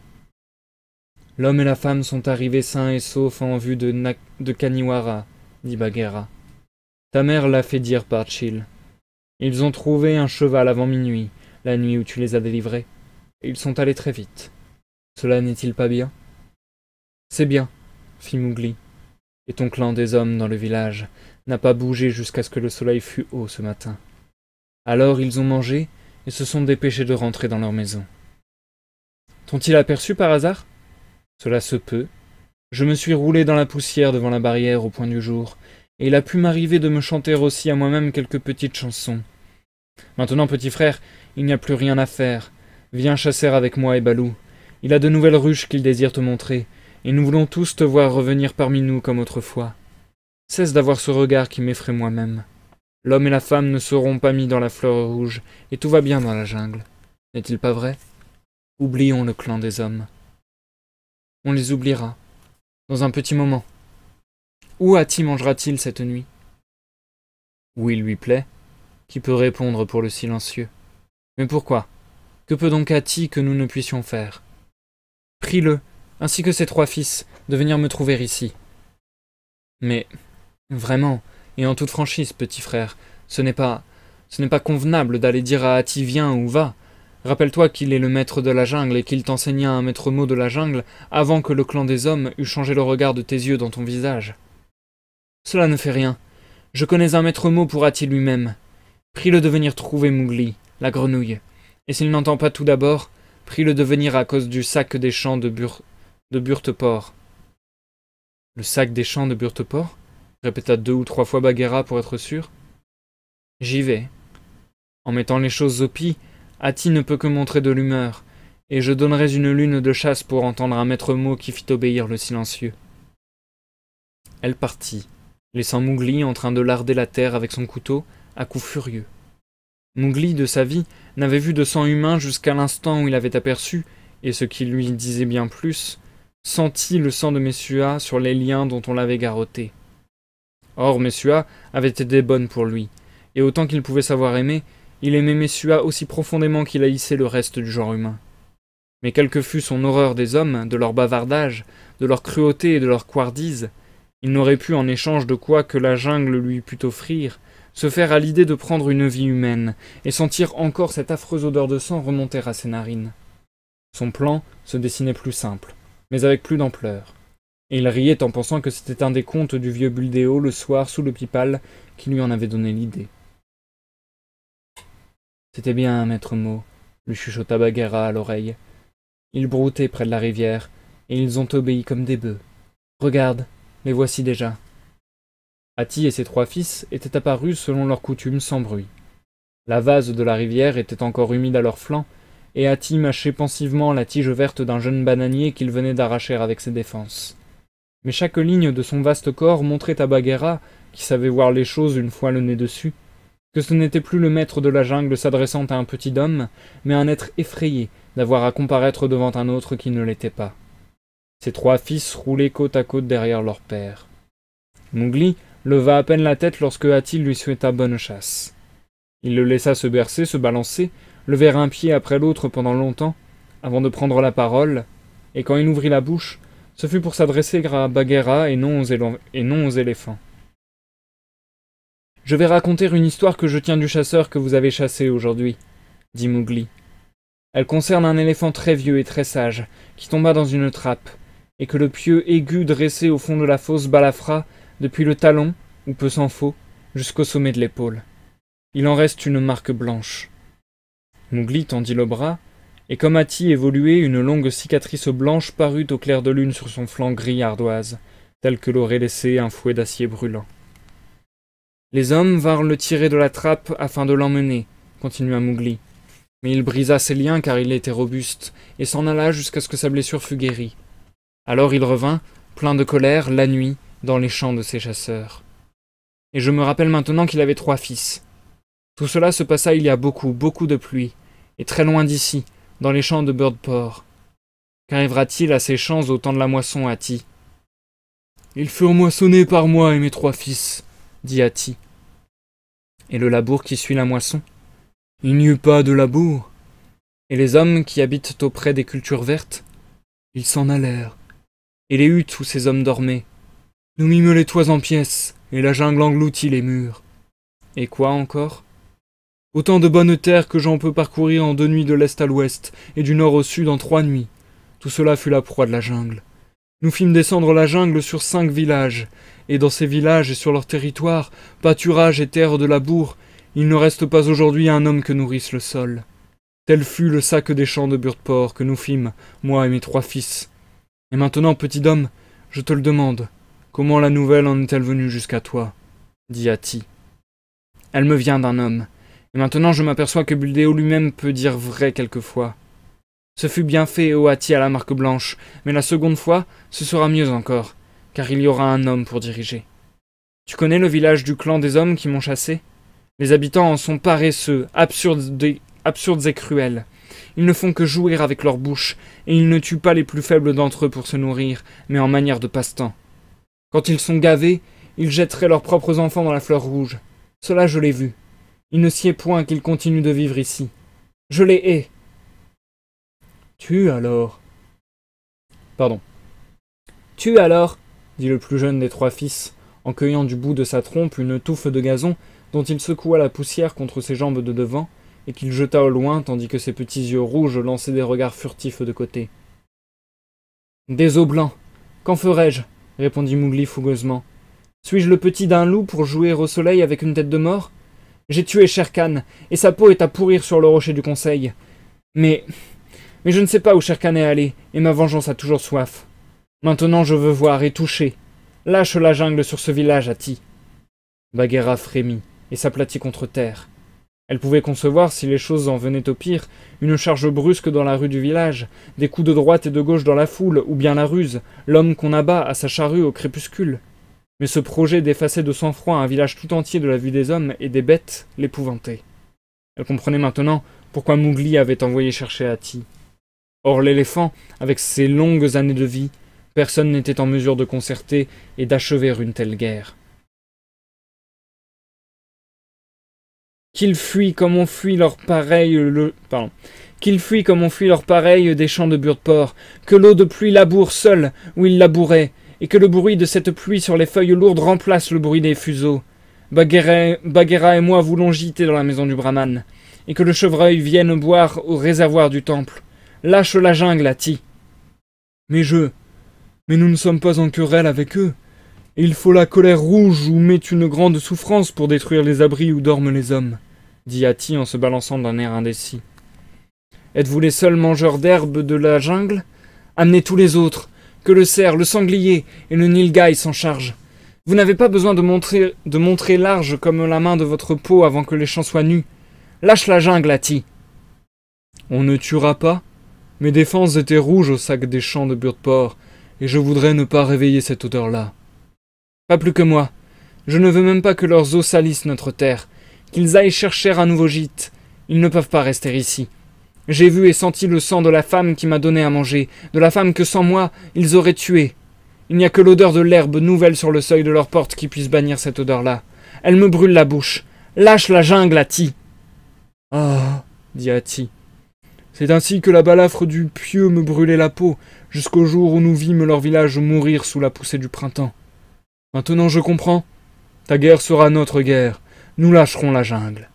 « L'homme et la femme sont arrivés sains et saufs en vue de Khanhiwara, » dit Bagheera. « Ta mère l'a fait dire par Chil. Ils ont trouvé un cheval avant minuit, la nuit où tu les as délivrés, et ils sont allés très vite. Cela n'est-il pas bien ?»« C'est bien, » fit Mowgli. « Et ton clan des hommes dans le village n'a pas bougé jusqu'à ce que le soleil fût haut ce matin. Alors ils ont mangé et se sont dépêchés de rentrer dans leur maison. T'ont-ils aperçu par hasard ? Cela se peut. Je me suis roulé dans la poussière devant la barrière au point du jour, et il a pu m'arriver de me chanter aussi à moi-même quelques petites chansons. Maintenant, petit frère, il n'y a plus rien à faire. Viens chasser avec moi et Balou. Il a de nouvelles ruches qu'il désire te montrer, et nous voulons tous te voir revenir parmi nous comme autrefois. Cesse d'avoir ce regard qui m'effraie moi-même. L'homme et la femme ne seront pas mis dans la fleur rouge, et tout va bien dans la jungle. N'est-il pas vrai? Oublions le clan des hommes. On les oubliera, dans un petit moment. Où Hati mangera-t-il cette nuit? Où il lui plaît. Qui peut répondre pour le silencieux? Mais pourquoi? Que peut donc Hati que nous ne puissions faire? Prie-le, ainsi que ses 3 fils, de venir me trouver ici. Mais, vraiment, et en toute franchise, petit frère, ce n'est pas convenable d'aller dire à Hati viens ou va. Rappelle-toi qu'il est le maître de la jungle et qu'il t'enseigna un maître mot de la jungle avant que le clan des hommes eût changé le regard de tes yeux dans ton visage. Cela ne fait rien. Je connais un maître mot pour Hati lui-même. Prie-le de venir trouver Mowgli, la grenouille. Et s'il n'entend pas tout d'abord, prie-le de venir à cause du sac des champs de Burteport. Le sac des champs de Burteport? Répéta 2 ou 3 fois Bagheera pour être sûr. J'y vais. En mettant les choses au pis, Hati ne peut que montrer de l'humeur, et je donnerais une lune de chasse pour entendre un maître mot qui fit obéir le silencieux. Elle partit, laissant Mowgli en train de larder la terre avec son couteau, à coups furieux. Mowgli, de sa vie, n'avait vu de sang humain jusqu'à l'instant où il avait aperçu, et ce qui lui disait bien plus, senti le sang de Messua sur les liens dont on l'avait garrotté. Or, Messua avait été bonne pour lui, et autant qu'il pouvait savoir aimer, il aimait Messua aussi profondément qu'il haïssait le reste du genre humain. Mais quelle que fût son horreur des hommes, de leur bavardage, de leur cruauté et de leur couardise, il n'aurait pu, en échange de quoi que la jungle lui pût offrir, se faire à l'idée de prendre une vie humaine, et sentir encore cette affreuse odeur de sang remonter à ses narines. Son plan se dessinait plus simple, mais avec plus d'ampleur, et il riait en pensant que c'était un des contes du vieux Buldeo le soir sous le pipal qui lui en avait donné l'idée. C'était bien un maître mot, lui chuchota Bagheera à l'oreille. Ils broutaient près de la rivière, et ils ont obéi comme des bœufs. Regarde, les voici déjà. Hati et ses 3 fils étaient apparus selon leur coutume sans bruit. La vase de la rivière était encore humide à leurs flancs, et Hati mâchait pensivement la tige verte d'un jeune bananier qu'il venait d'arracher avec ses défenses. Mais chaque ligne de son vaste corps montrait à Bagheera, qui savait voir les choses une fois le nez dessus, que ce n'était plus le maître de la jungle s'adressant à un petit homme, mais un être effrayé d'avoir à comparaître devant un autre qui ne l'était pas. Ses 3 fils roulaient côte à côte derrière leur père. Mowgli leva à peine la tête lorsque Hati lui souhaita bonne chasse. Il le laissa se bercer, se balancer, lever un pied après l'autre pendant longtemps, avant de prendre la parole, et quand il ouvrit la bouche, ce fut pour s'adresser à Bagheera et non aux éléphants. « Je vais raconter une histoire que je tiens du chasseur que vous avez chassé aujourd'hui, » dit Mowgli. « Elle concerne un éléphant très vieux et très sage, qui tomba dans une trappe, et que le pieu aigu dressé au fond de la fosse balafra depuis le talon, ou peu s'en faut, jusqu'au sommet de l'épaule. Il en reste une marque blanche. » Mowgli tendit le bras, et comme Hati évoluait, une longue cicatrice blanche parut au clair de lune sur son flanc gris ardoise, tel que l'aurait laissé un fouet d'acier brûlant. Les hommes vinrent le tirer de la trappe afin de l'emmener, continua Mowgli. Mais il brisa ses liens car il était robuste, et s'en alla jusqu'à ce que sa blessure fût guérie. Alors il revint, plein de colère, la nuit, dans les champs de ses chasseurs. Et je me rappelle maintenant qu'il avait 3 fils. Tout cela se passa il y a beaucoup de pluie, et très loin d'ici, dans les champs de Birdport. Qu'arrivera-t-il à ces champs au temps de la moisson, Hati? Ils furent moissonnés par moi et mes 3 fils, dit Hati. Et le labour qui suit la moisson? Il n'y eut pas de labour. Et les hommes qui habitent auprès des cultures vertes? Ils s'en allèrent. Et les huttes où ces hommes dormaient? Nous mîmes les toits en pièces, et la jungle engloutit les murs. Et quoi encore? Autant de bonnes terres que j'en peux parcourir en 2 nuits de l'est à l'ouest, et du nord au sud en 3 nuits. Tout cela fut la proie de la jungle. Nous fîmes descendre la jungle sur 5 villages, et dans ces villages et sur leur territoire, pâturage et terre de labour, il ne reste pas aujourd'hui un homme que nourrisse le sol. Tel fut le sac des champs de Birdport que nous fîmes, moi et mes 3 fils. Et maintenant, petit homme, je te le demande, comment la nouvelle en est-elle venue jusqu'à toi? Dit Hati. Elle me vient d'un homme, Et maintenant je m'aperçois que Buldeo lui-même peut dire vrai quelquefois. Ce fut bien fait, ô Hati à la marque blanche, mais la seconde fois, ce sera mieux encore, car il y aura un homme pour diriger. Tu connais le village du clan des hommes qui m'ont chassé? Les habitants en sont paresseux, absurdes et cruels. Ils ne font que jouir avec leur bouche, et ils ne tuent pas les plus faibles d'entre eux pour se nourrir, mais en manière de passe-temps. Quand ils sont gavés, ils jetteraient leurs propres enfants dans la fleur rouge. Cela je l'ai vu. Il ne sied point qu'ils continuent de vivre ici. Je les hais. Tu alors. Tu alors, dit le plus jeune des trois fils, en cueillant du bout de sa trompe une touffe de gazon dont il secoua la poussière contre ses jambes de devant et qu'il jeta au loin tandis que ses petits yeux rouges lançaient des regards furtifs de côté. Des os blancs. Qu'en ferais-je? Répondit Mowgli fougueusement. Suis-je le petit d'un loup pour jouer au soleil avec une tête de mort? J'ai tué Shere Khan, et sa peau est à pourrir sur le rocher du conseil. Mais je ne sais pas où Shere Khan est allé, et ma vengeance a toujours soif. Maintenant je veux voir et toucher. Lâche la jungle sur ce village, Hati. Bagheera frémit, et s'aplatit contre terre. Elle pouvait concevoir, si les choses en venaient au pire, une charge brusque dans la rue du village, des coups de droite et de gauche dans la foule, ou bien la ruse, l'homme qu'on abat à sa charrue au crépuscule. Mais ce projet d'effacer de sang-froid un village tout entier de la vue des hommes et des bêtes l'épouvantait. Elle comprenait maintenant pourquoi Mowgli avait envoyé chercher Hati. Or l'éléphant, avec ses longues années de vie, personne n'était en mesure de concerter et d'achever une telle guerre. Qu'ils fuient comme on fuit leur pareil Qu'ils fuient comme on fuit leur pareil des champs de Burt-Port, que l'eau de pluie laboure seule où ils labouraient, et que le bruit de cette pluie sur les feuilles lourdes remplace le bruit des fuseaux. Bagheera et moi voulons gîter dans la maison du brahman, et que le chevreuil vienne boire au réservoir du temple. Lâche la jungle, Hati. Mais nous ne sommes pas en querelle avec eux, et il faut la colère rouge où met une grande souffrance pour détruire les abris où dorment les hommes, dit Hati en se balançant d'un air indécis. Êtes-vous les seuls mangeurs d'herbe de la jungle? Amenez tous les autres, que le cerf, le sanglier et le nilgai s'en chargent. Vous n'avez pas besoin de montrer large comme la main de votre peau avant que les champs soient nus. Lâche la jungle, Hati. On ne tuera pas? Mes défenses étaient rouges au sac des champs de Burt-Port, et je voudrais ne pas réveiller cette odeur-là. Pas plus que moi. Je ne veux même pas que leurs os salissent notre terre, qu'ils aillent chercher un nouveau gîte. Ils ne peuvent pas rester ici. J'ai vu et senti le sang de la femme qui m'a donné à manger, de la femme que sans moi, ils auraient tuée. Il n'y a que l'odeur de l'herbe nouvelle sur le seuil de leur porte qui puisse bannir cette odeur-là. Elle me brûle la bouche. Lâche la jungle, Hati. Ah, dit Hati. C'est ainsi que la balafre du pieu me brûlait la peau, jusqu'au jour où nous vîmes leur village mourir sous la poussée du printemps. Maintenant je comprends. Ta guerre sera notre guerre. Nous lâcherons la jungle.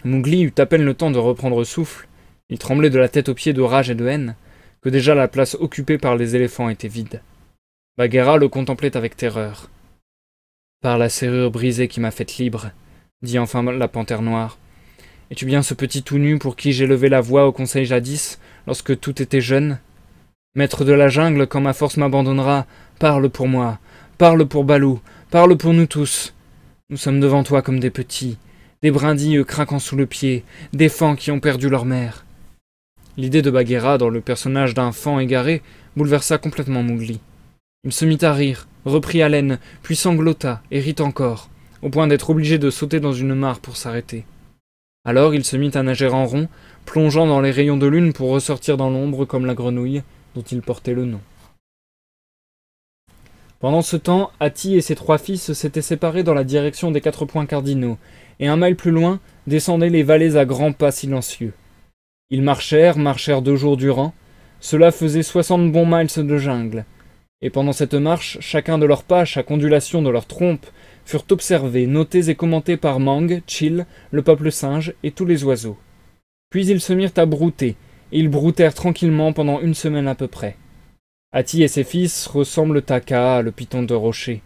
Mowgli eut à peine le temps de reprendre souffle. Il tremblait de la tête aux pieds de rage et de haine, que déjà la place occupée par les éléphants était vide. Bagheera le contemplait avec terreur. « Par la serrure brisée qui m'a faite libre, » dit enfin la panthère noire. « Es-tu bien ce petit tout nu pour qui j'ai levé la voix au conseil jadis, lorsque tout était jeune? Maître de la jungle, quand ma force m'abandonnera, parle pour moi, parle pour Balou, parle pour nous tous. Nous sommes devant toi comme des petits, des brindilles craquant sous le pied, des fans qui ont perdu leur mère. » L'idée de Bagheera dans le personnage d'un fan égaré bouleversa complètement Mowgli. Il se mit à rire, reprit haleine, puis sanglota et rit encore, au point d'être obligé de sauter dans une mare pour s'arrêter. Alors il se mit à nager en rond, plongeant dans les rayons de lune pour ressortir dans l'ombre comme la grenouille dont il portait le nom. Pendant ce temps, Hati et ses trois fils s'étaient séparés dans la direction des 4 points cardinaux, et un mile plus loin descendaient les vallées à grands pas silencieux. Ils marchèrent 2 jours durant, cela faisait 60 bons miles de jungle, et pendant cette marche, chacun de leurs pas, chaque ondulation de leur trompe, furent observés, notés et commentés par Mang, Chil, le peuple singe et tous les oiseaux. Puis ils se mirent à brouter, et ils broutèrent tranquillement pendant 1 semaine à peu près. Hati et ses fils ressemblent à Kaa, le python de rocher.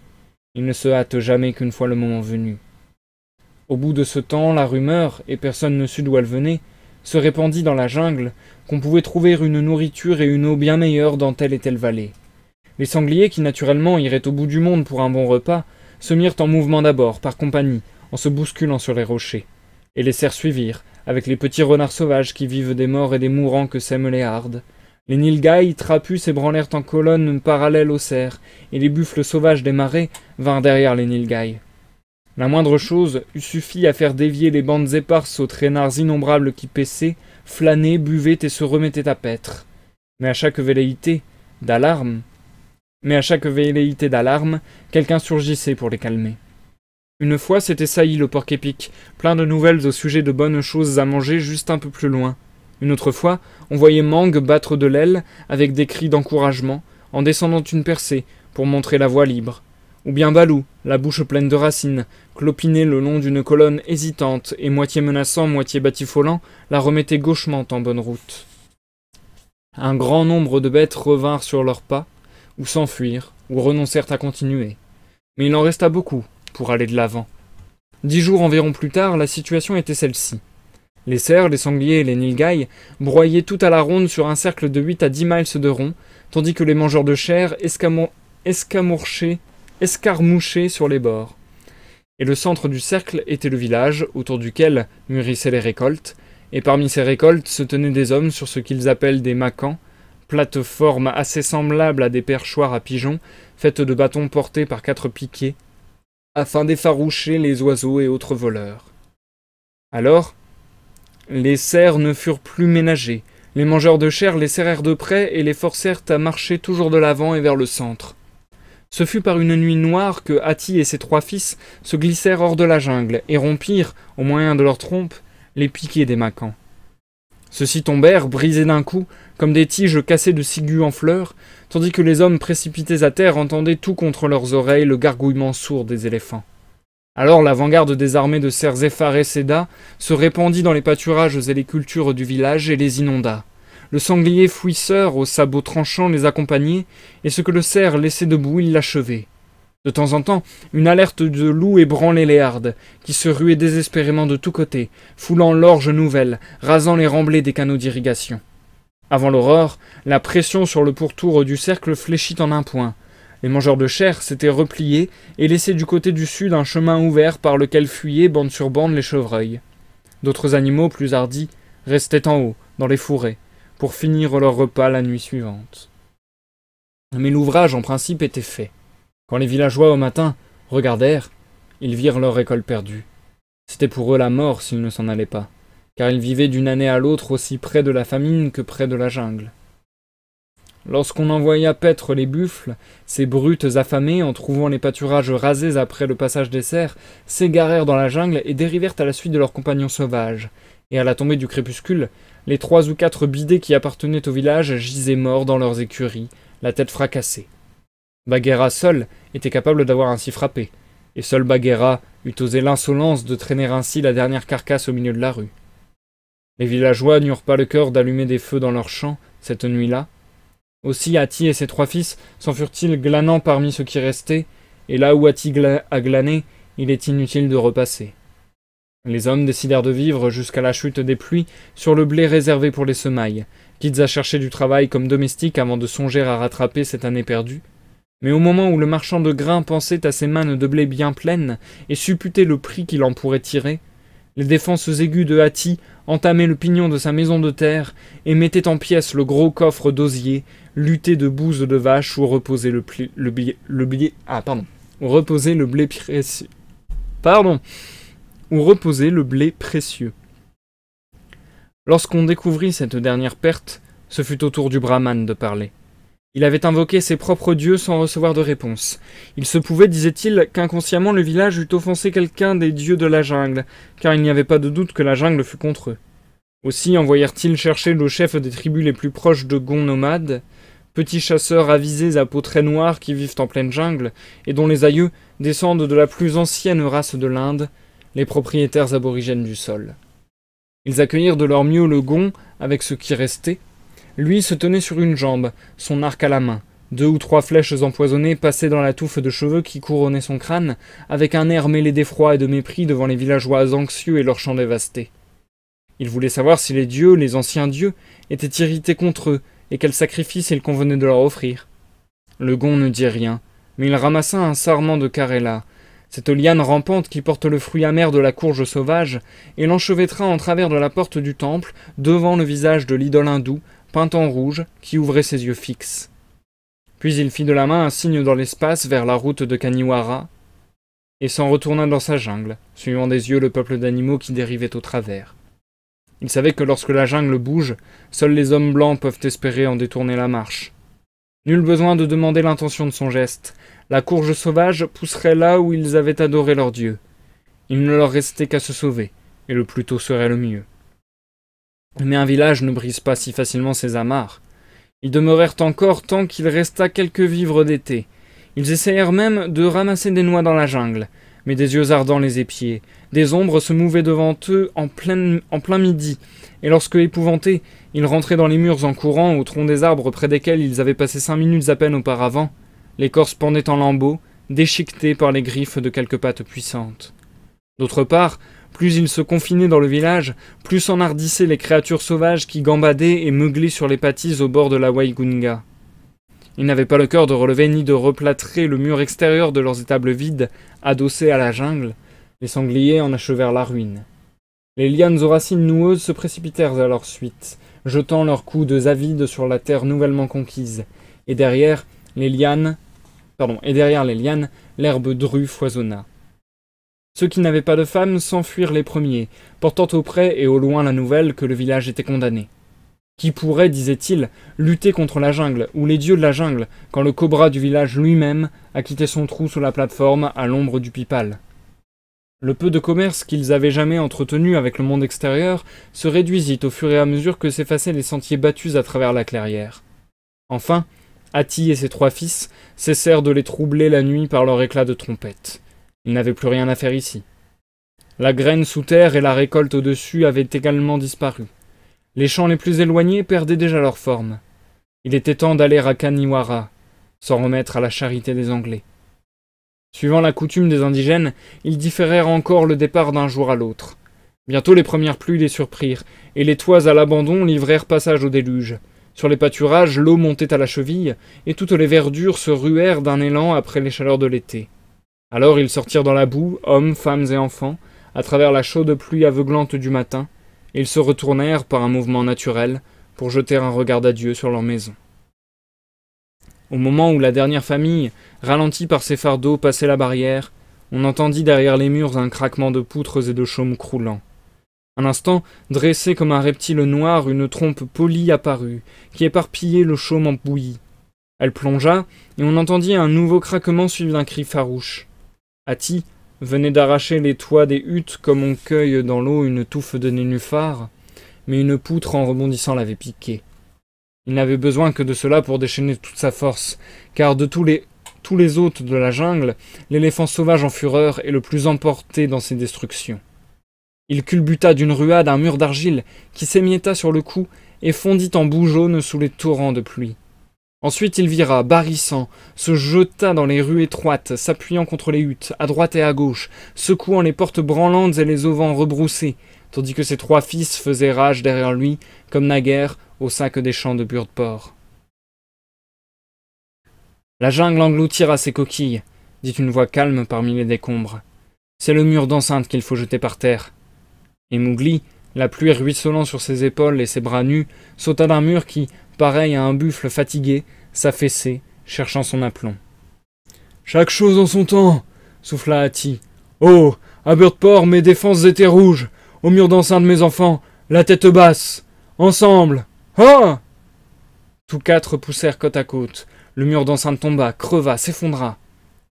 Ils ne se hâtent jamais qu'une fois le moment venu. Au bout de ce temps, la rumeur, et personne ne sut d'où elle venait, se répandit dans la jungle qu'on pouvait trouver une nourriture et une eau bien meilleures dans telle et telle vallée. Les sangliers, qui naturellement iraient au bout du monde pour un bon repas, se mirent en mouvement d'abord, par compagnie, en se bousculant sur les rochers. Et les cerfs suivirent, avec les petits renards sauvages qui vivent des morts et des mourants que sèment les hardes. Les nilgaïs trapus s'ébranlèrent en colonnes parallèles aux cerfs, et les buffles sauvages des marais vinrent derrière les nilgaïs. La moindre chose eût suffi à faire dévier les bandes éparses aux traînards innombrables qui paissaient, flânaient, buvaient et se remettaient à paître. Mais à chaque velléité d'alarme, quelqu'un surgissait pour les calmer. Une fois s'était sailli le porc-épic, plein de nouvelles au sujet de bonnes choses à manger juste un peu plus loin. Une autre fois, on voyait Mang battre de l'aile avec des cris d'encouragement, en descendant une percée pour montrer la voie libre. Ou bien Balou, la bouche pleine de racines, clopiné le long d'une colonne hésitante et moitié menaçant, moitié batifolant, la remettait gauchement en bonne route. Un grand nombre de bêtes revinrent sur leurs pas, ou s'enfuirent, ou renoncèrent à continuer. Mais il en resta beaucoup pour aller de l'avant. 10 jours environ plus tard, la situation était celle-ci. Les cerfs, les sangliers et les nilgaïs broyaient tout à la ronde sur un cercle de 8 à 10 miles de rond, tandis que les mangeurs de chair escarmouchaient sur les bords. Et le centre du cercle était le village, autour duquel mûrissaient les récoltes, et parmi ces récoltes se tenaient des hommes sur ce qu'ils appellent des macans, plateformes assez semblables à des perchoirs à pigeons, faites de bâtons portés par 4 piquets, afin d'effaroucher les oiseaux et autres voleurs. Alors, les cerfs ne furent plus ménagés, les mangeurs de chair les serrèrent de près et les forcèrent à marcher toujours de l'avant et vers le centre. Ce fut par une nuit noire que Hati et ses 3 fils se glissèrent hors de la jungle et rompirent, au moyen de leurs trompes, les piquets des macans. Ceux-ci tombèrent, brisés d'un coup, comme des tiges cassées de ciguës en fleurs, tandis que les hommes précipités à terre entendaient tout contre leurs oreilles le gargouillement sourd des éléphants. Alors l'avant-garde des armées de cerfs effarés céda, se répandit dans les pâturages et les cultures du village et les inonda. Le sanglier fouisseur aux sabots tranchants les accompagnait, et ce que le cerf laissait debout, il l'achevait. De temps en temps, une alerte de loup ébranlait les hardes, qui se ruaient désespérément de tous côtés, foulant l'orge nouvelle, rasant les remblais des canaux d'irrigation. Avant l'aurore, la pression sur le pourtour du cercle fléchit en un point. Les mangeurs de chair s'étaient repliés et laissaient du côté du sud un chemin ouvert par lequel fuyaient bande sur bande les chevreuils. D'autres animaux plus hardis restaient en haut, dans les fourrés, pour finir leur repas la nuit suivante. Mais l'ouvrage en principe était fait. Quand les villageois au matin regardèrent, ils virent leur récolte perdue. C'était pour eux la mort s'ils ne s'en allaient pas, car ils vivaient d'une année à l'autre aussi près de la famine que près de la jungle. Lorsqu'on envoya paître les buffles, ces brutes affamées, en trouvant les pâturages rasés après le passage des cerfs, s'égarèrent dans la jungle et dérivèrent à la suite de leurs compagnons sauvages. Et à la tombée du crépuscule, les 3 ou 4 bidets qui appartenaient au village gisaient morts dans leurs écuries, la tête fracassée. Bagheera seul était capable d'avoir ainsi frappé, et seul Bagheera eût osé l'insolence de traîner ainsi la dernière carcasse au milieu de la rue. Les villageois n'eurent pas le cœur d'allumer des feux dans leurs champs cette nuit-là. Aussi Hati et ses 3 fils s'en furent-ils glanant parmi ceux qui restaient, et là où Hati a glané, il est inutile de repasser. Les hommes décidèrent de vivre jusqu'à la chute des pluies sur le blé réservé pour les semailles, quittes à chercher du travail comme domestiques avant de songer à rattraper cette année perdue. Mais au moment où le marchand de grains pensait à ses mannes de blé bien pleines et supputait le prix qu'il en pourrait tirer, les défenses aiguës de Hati entamaient le pignon de sa maison de terre et mettaient en pièces le gros coffre d'osier, luté de bouses de vache où reposait le blé précieux. Lorsqu'on découvrit cette dernière perte, ce fut au tour du brahman de parler. Il avait invoqué ses propres dieux sans recevoir de réponse. Il se pouvait, disait-il, qu'inconsciemment le village eût offensé quelqu'un des dieux de la jungle, car il n'y avait pas de doute que la jungle fût contre eux. Aussi envoyèrent-ils chercher le chef des tribus les plus proches de Gon nomades, petits chasseurs avisés à peau très noire qui vivent en pleine jungle, et dont les aïeux descendent de la plus ancienne race de l'Inde, les propriétaires aborigènes du sol. Ils accueillirent de leur mieux le Gon avec ce qui restait. Lui se tenait sur une jambe, son arc à la main. 2 ou 3 flèches empoisonnées passaient dans la touffe de cheveux qui couronnait son crâne, avec un air mêlé d'effroi et de mépris devant les villageois anxieux et leurs champs dévastés. Il voulait savoir si les dieux, les anciens dieux, étaient irrités contre eux, et quel sacrifice il convenait de leur offrir. Le Gon ne dit rien, mais il ramassa un sarment de Karela, Cette liane rampante qui porte le fruit amer de la courge sauvage, et l'enchevêtra en travers de la porte du temple, devant le visage de l'idole hindoue, peinte en rouge, qui ouvrait ses yeux fixes. Puis il fit de la main un signe dans l'espace vers la route de Kaniwara, et s'en retourna dans sa jungle, suivant des yeux le peuple d'animaux qui dérivaient au travers. Il savait que lorsque la jungle bouge, seuls les hommes blancs peuvent espérer en détourner la marche. Nul besoin de demander l'intention de son geste. La courge sauvage pousserait là où ils avaient adoré leur dieu. Il ne leur restait qu'à se sauver, et le plus tôt serait le mieux. Mais un village ne brise pas si facilement ses amarres. Ils demeurèrent encore tant qu'il resta quelques vivres d'été. Ils essayèrent même de ramasser des noix dans la jungle, mais des yeux ardents les épiaient. Des ombres se mouvaient devant eux en plein midi, et lorsque, épouvantés, ils rentraient dans les murs en courant au tronc des arbres près desquels ils avaient passé 5 minutes à peine auparavant, l'écorce pendait en lambeaux, déchiquetée par les griffes de quelques pattes puissantes. D'autre part, plus ils se confinaient dans le village, plus s'enhardissaient les créatures sauvages qui gambadaient et meuglaient sur les pâtisses au bord de la Waigunga. Ils n'avaient pas le cœur de relever ni de replâtrer le mur extérieur de leurs étables vides, adossés à la jungle. Les sangliers en achevèrent la ruine. Les lianes aux racines noueuses se précipitèrent à leur suite, jetant leurs coudes avides sur la terre nouvellement conquise, et derrière les lianes, l'herbe drue foisonna. Ceux qui n'avaient pas de femmes s'enfuirent les premiers, portant auprès et au loin la nouvelle que le village était condamné. Qui pourrait, disait-il, lutter contre la jungle, ou les dieux de la jungle, quand le cobra du village lui-même a quitté son trou sous la plateforme à l'ombre du pipal? Le peu de commerce qu'ils avaient jamais entretenu avec le monde extérieur se réduisit au fur et à mesure que s'effaçaient les sentiers battus à travers la clairière. Enfin, Hati et ses 3 fils cessèrent de les troubler la nuit par leur éclat de trompette. Ils n'avaient plus rien à faire ici. La graine sous terre et la récolte au-dessus avaient également disparu. Les champs les plus éloignés perdaient déjà leur forme. Il était temps d'aller à Kaniwara, s'en remettre à la charité des Anglais. Suivant la coutume des indigènes, ils différèrent encore le départ d'un jour à l'autre. Bientôt les premières pluies les surprirent, et les toits à l'abandon livrèrent passage au déluge. Sur les pâturages, l'eau montait à la cheville, et toutes les verdures se ruèrent d'un élan après les chaleurs de l'été. Alors ils sortirent dans la boue, hommes, femmes et enfants, à travers la chaude pluie aveuglante du matin, et ils se retournèrent par un mouvement naturel pour jeter un regard d'adieu sur leur maison. Au moment où la dernière famille, ralentie par ses fardeaux, passait la barrière, on entendit derrière les murs un craquement de poutres et de chaumes croulants. Un instant, dressée comme un reptile noir, une trompe polie apparut, qui éparpillait le chaume en bouillie. Elle plongea, et on entendit un nouveau craquement suivi d'un cri farouche. Hati venait d'arracher les toits des huttes comme on cueille dans l'eau une touffe de nénuphar, mais une poutre en rebondissant l'avait piqué. Il n'avait besoin que de cela pour déchaîner toute sa force, car de tous les hôtes de la jungle, l'éléphant sauvage en fureur est le plus emporté dans ses destructions. Il culbuta d'une ruade un mur d'argile qui s'émietta sur le cou et fondit en boue jaune sous les torrents de pluie. Ensuite il vira, barrissant, se jeta dans les rues étroites, s'appuyant contre les huttes, à droite et à gauche, secouant les portes branlantes et les auvents rebroussés, tandis que ses 3 fils faisaient rage derrière lui, comme naguère au sac des champs de Burde-Port. La jungle engloutira ses coquilles, dit une voix calme parmi les décombres. C'est le mur d'enceinte qu'il faut jeter par terre. Et Mowgli, la pluie ruisselant sur ses épaules et ses bras nus, sauta d'un mur qui, pareil à un buffle fatigué, s'affaissait, cherchant son aplomb. « Chaque chose en son temps !» souffla Hati. « Oh, à Burde-Port, mes défenses étaient rouges. Au mur d'enceinte, mes enfants, la tête basse. Ensemble. Ah !» Tous 4 poussèrent côte à côte. Le mur d'enceinte tomba, creva, s'effondra.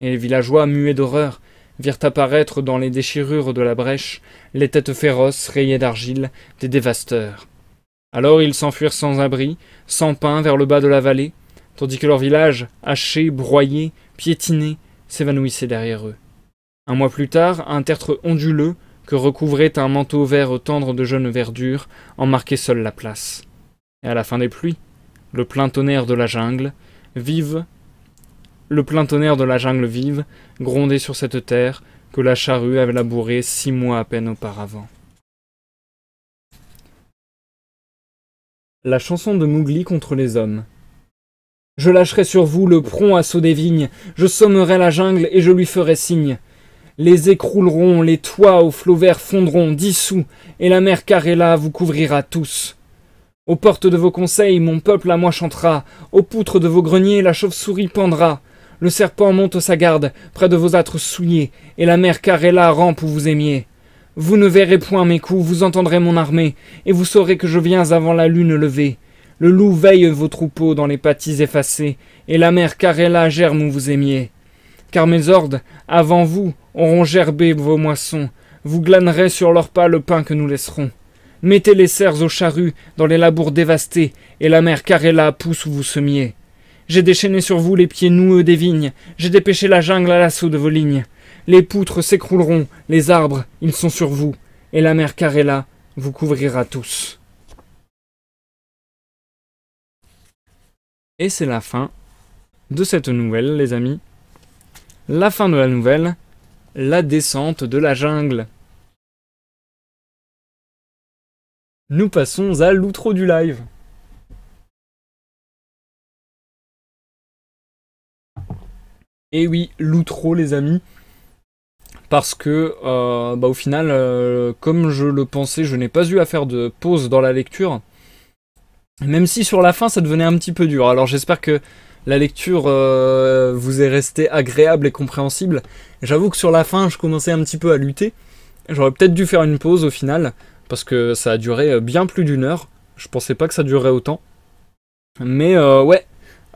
Et les villageois, muets d'horreur, virent apparaître dans les déchirures de la brèche les têtes féroces, rayées d'argile, des dévasteurs. Alors ils s'enfuirent sans abri, sans pain vers le bas de la vallée, tandis que leur village, haché, broyé, piétiné, s'évanouissait derrière eux. Un mois plus tard, un tertre onduleux, que recouvrait un manteau vert tendre de jeune verdure, en marquait seul la place. Et à la fin des pluies, le plein tonnerre de la jungle vive, grondait sur cette terre que la charrue avait labourée 6 mois à peine auparavant. La chanson de Mowgli contre les hommes. Je lâcherai sur vous le prompt assaut des vignes, je sommerai la jungle et je lui ferai signe. Les écrouleront, les toits aux flots verts fondront, dissous, et la mer Karela vous couvrira tous. Aux portes de vos conseils, mon peuple à moi chantera, aux poutres de vos greniers, la chauve-souris pendra. Le serpent monte sa garde, près de vos âtres souillés, et la mer Karela rampe où vous aimiez. Vous ne verrez point mes coups, vous entendrez mon armée, et vous saurez que je viens avant la lune levée. Le loup veille vos troupeaux dans les pâtis effacés, et la mer Karela germe où vous aimiez. Car mes hordes, avant vous, auront gerbé vos moissons, vous glanerez sur leurs pas le pain que nous laisserons. Mettez les cerfs aux charrues, dans les labours dévastés, et la mer Karela pousse où vous semiez. J'ai déchaîné sur vous les pieds noueux des vignes, j'ai dépêché la jungle à l'assaut de vos lignes. Les poutres s'écrouleront, les arbres, ils sont sur vous, et la mer Karela vous couvrira tous. Et c'est la fin de cette nouvelle, les amis. La fin de la nouvelle, la descente de la jungle. Nous passons à l'outro du live. Et oui, l'outro les amis. Parce que, au final, comme je le pensais, je n'ai pas eu à faire de pause dans la lecture. Même si sur la fin, ça devenait un petit peu dur. Alors j'espère que la lecture vous est restée agréable et compréhensible. J'avoue que sur la fin, je commençais un petit peu à lutter. J'aurais peut-être dû faire une pause au final, parce que ça a duré bien plus d'une heure. Je pensais pas que ça durerait autant. Mais ouais,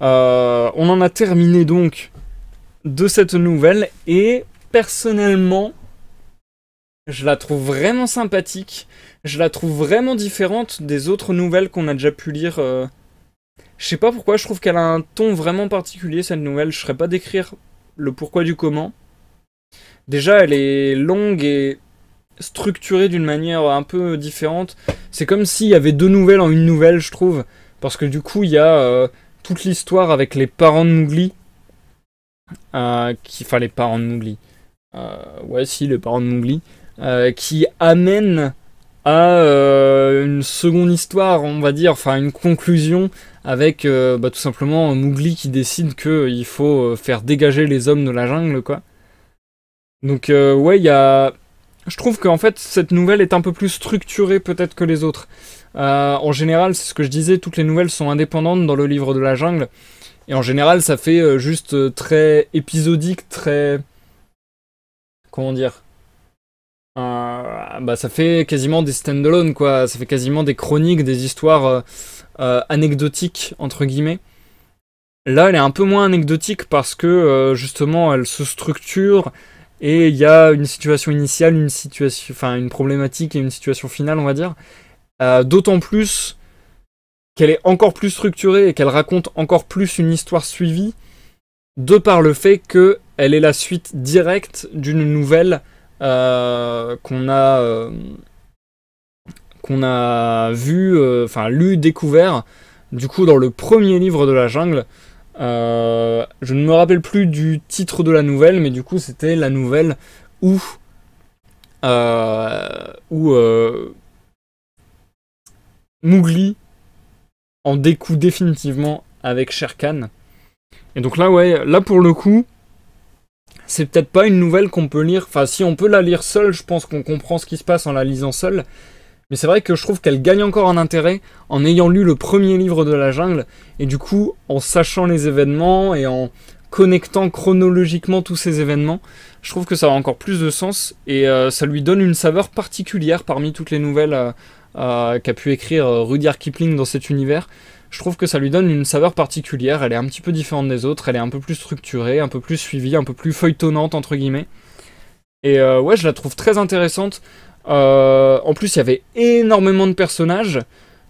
on en a terminé donc de cette nouvelle. Et personnellement, je la trouve vraiment sympathique. Je la trouve vraiment différente des autres nouvelles qu'on a déjà pu lire. Je sais pas pourquoi, je trouve qu'elle a un ton vraiment particulier cette nouvelle. Je ne saurais pas décrire le pourquoi du comment. Déjà, elle est longue et structurée d'une manière un peu différente. C'est comme s'il y avait deux nouvelles en une nouvelle, je trouve. Parce que du coup, il y a toute l'histoire avec les parents de Mowgli. Enfin, les parents de Mowgli. Ouais, si, les parents de Mowgli. Qui amènent à une seconde histoire, on va dire, enfin une conclusion avec tout simplement Mowgli qui décide qu'il faut faire dégager les hommes de la jungle, quoi. Donc ouais, il y a... Je trouve qu'en fait, cette nouvelle est un peu plus structurée peut-être que les autres. En général, c'est ce que je disais, toutes les nouvelles sont indépendantes dans le livre de la jungle. Et en général, ça fait juste très épisodique, très... Comment dire ? Ça fait quasiment des stand-alone, quoi. Ça fait quasiment des chroniques, des histoires anecdotiques, entre guillemets. Là, elle est un peu moins anecdotique parce que, justement, elle se structure et il y a une situation initiale, une problématique et une situation finale, on va dire. D'autant plus qu'elle est encore plus structurée et qu'elle raconte encore plus une histoire suivie de par le fait qu'elle est la suite directe d'une nouvelle qu'on a lu, découvert, du coup dans le premier livre de la jungle. Je ne me rappelle plus du titre de la nouvelle, mais du coup c'était la nouvelle où Mowgli en découd définitivement avec Shere Khan. Et donc là, ouais, là pour le coup, c'est peut-être pas une nouvelle qu'on peut lire. Enfin, si on peut la lire seule, je pense qu'on comprend ce qui se passe en la lisant seule. Mais c'est vrai que je trouve qu'elle gagne encore en intérêt en ayant lu le premier livre de la jungle. Et du coup, en sachant les événements et en connectant chronologiquement tous ces événements, je trouve que ça a encore plus de sens. Et ça lui donne une saveur particulière parmi toutes les nouvelles qu'a pu écrire Rudyard Kipling dans cet univers. Je trouve que ça lui donne une saveur particulière, elle est un petit peu différente des autres, elle est un peu plus structurée, un peu plus suivie, un peu plus feuilletonnante entre guillemets. Et ouais, je la trouve très intéressante. En plus, il y avait énormément de personnages,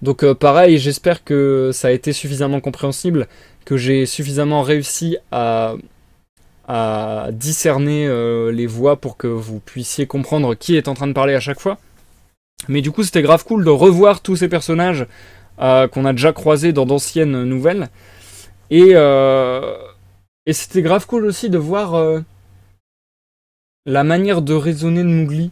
donc pareil, j'espère que ça a été suffisamment compréhensible, que j'ai suffisamment réussi à discerner les voix pour que vous puissiez comprendre qui est en train de parler à chaque fois. Mais du coup, c'était grave cool de revoir tous ces personnages qu'on a déjà croisé dans d'anciennes nouvelles. Et c'était grave cool aussi de voir la manière de raisonner de Mowgli.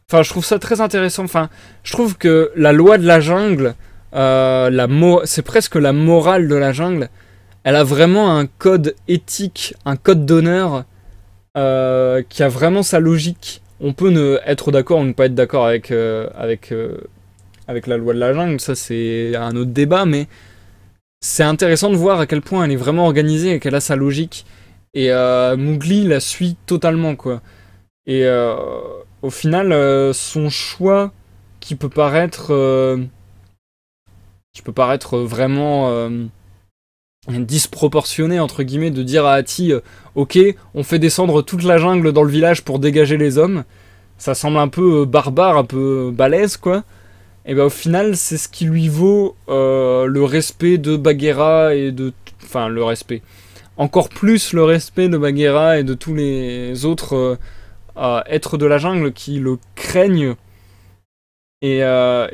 Enfin, je trouve ça très intéressant. Enfin, je trouve que la loi de la jungle, c'est presque la morale de la jungle. Elle a vraiment un code éthique, un code d'honneur qui a vraiment sa logique. On peut être d'accord ou ne pas être d'accord avec la loi de la jungle, ça c'est un autre débat, mais c'est intéressant de voir à quel point elle est vraiment organisée et qu'elle a sa logique. Et Mowgli la suit totalement, quoi. Et au final, son choix qui peut paraître vraiment disproportionné, entre guillemets, de dire à Hati, ok, on fait descendre toute la jungle dans le village pour dégager les hommes, ça semble un peu barbare, un peu balèze, quoi. Et ben au final, c'est ce qui lui vaut le respect de Bagheera et de... Enfin, le respect. Encore plus le respect de Bagheera et de tous les autres êtres de la jungle qui le craignent. Et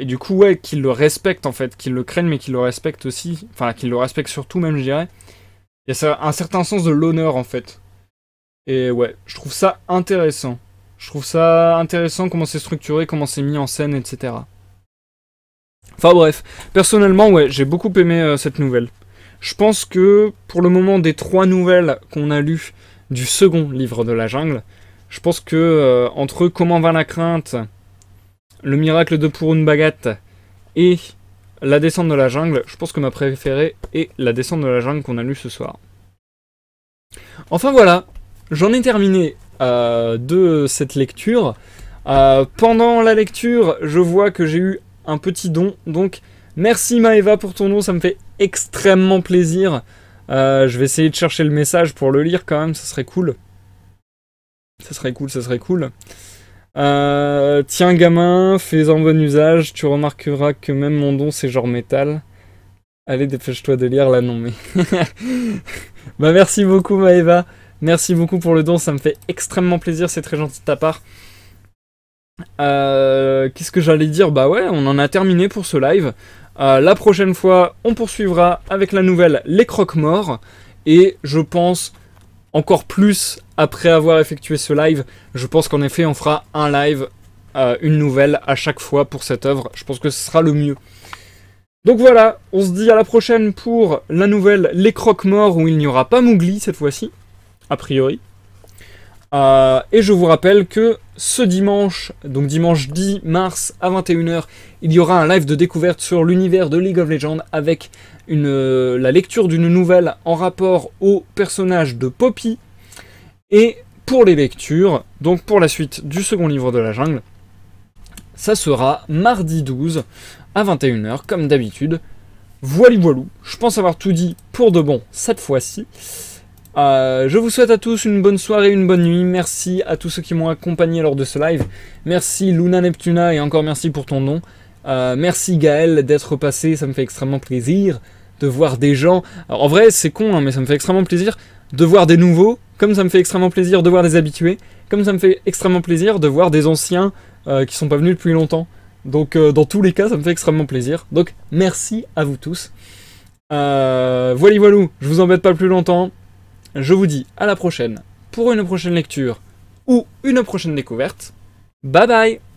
du coup, ouais, qu'ils le respectent en fait. Qu'ils le craignent, mais qu'ils le respectent aussi. Enfin, qu'ils le respectent surtout même, je dirais. Il y a un certain sens de l'honneur en fait. Et ouais, je trouve ça intéressant. Je trouve ça intéressant comment c'est structuré, comment c'est mis en scène, etc. Enfin bref, personnellement, ouais, j'ai beaucoup aimé cette nouvelle. Je pense que pour le moment, des 3 nouvelles qu'on a lues du second livre de la jungle, je pense que entre Comment va la crainte, Le miracle de Purun Bhagat et La descente de la jungle, je pense que ma préférée est La descente de la jungle qu'on a lue ce soir. Enfin voilà, j'en ai terminé de cette lecture. Pendant la lecture, je vois que j'ai eu un petit don, donc merci Maeva pour ton don, ça me fait extrêmement plaisir. Je vais essayer de chercher le message pour le lire quand même, ça serait cool. Ça serait cool. Tiens gamin, fais-en bon usage, tu remarqueras que même mon don c'est genre métal. Allez, dépêche-toi de lire là, non mais... Bah merci beaucoup Maeva, merci beaucoup pour le don, ça me fait extrêmement plaisir, c'est très gentil de ta part. Qu'est-ce que j'allais dire? Bah ouais, on en a terminé pour ce live. La prochaine fois, on poursuivra avec la nouvelle Les Croque-Morts. Et je pense, encore plus après avoir effectué ce live, je pense qu'en effet, on fera un live, une nouvelle à chaque fois pour cette œuvre. Je pense que ce sera le mieux. Donc voilà, on se dit à la prochaine pour la nouvelle Les Croque-Morts, où il n'y aura pas Mowgli cette fois-ci, a priori. Et je vous rappelle que ce dimanche, donc dimanche 10 mars à 21h, il y aura un live de découverte sur l'univers de League of Legends avec la lecture d'une nouvelle en rapport au personnage de Poppy. Et pour les lectures, donc pour la suite du second livre de la jungle, ça sera mardi 12 à 21h comme d'habitude. Voilou, je pense avoir tout dit pour de bon cette fois-ci. Je vous souhaite à tous une bonne soirée, une bonne nuit. Merci à tous ceux qui m'ont accompagné lors de ce live. Merci Luna Neptuna et encore merci pour ton nom. Merci Gaël d'être passé, ça me fait extrêmement plaisir de voir des gens. Alors, en vrai c'est con hein, mais ça me fait extrêmement plaisir de voir des nouveaux, comme ça me fait extrêmement plaisir de voir des habitués, comme ça me fait extrêmement plaisir de voir des anciens qui sont pas venus depuis longtemps. Donc dans tous les cas ça me fait extrêmement plaisir. Donc merci à vous tous. Voilou, je vous embête pas plus longtemps. Je vous dis à la prochaine pour une prochaine lecture ou une prochaine découverte. Bye bye!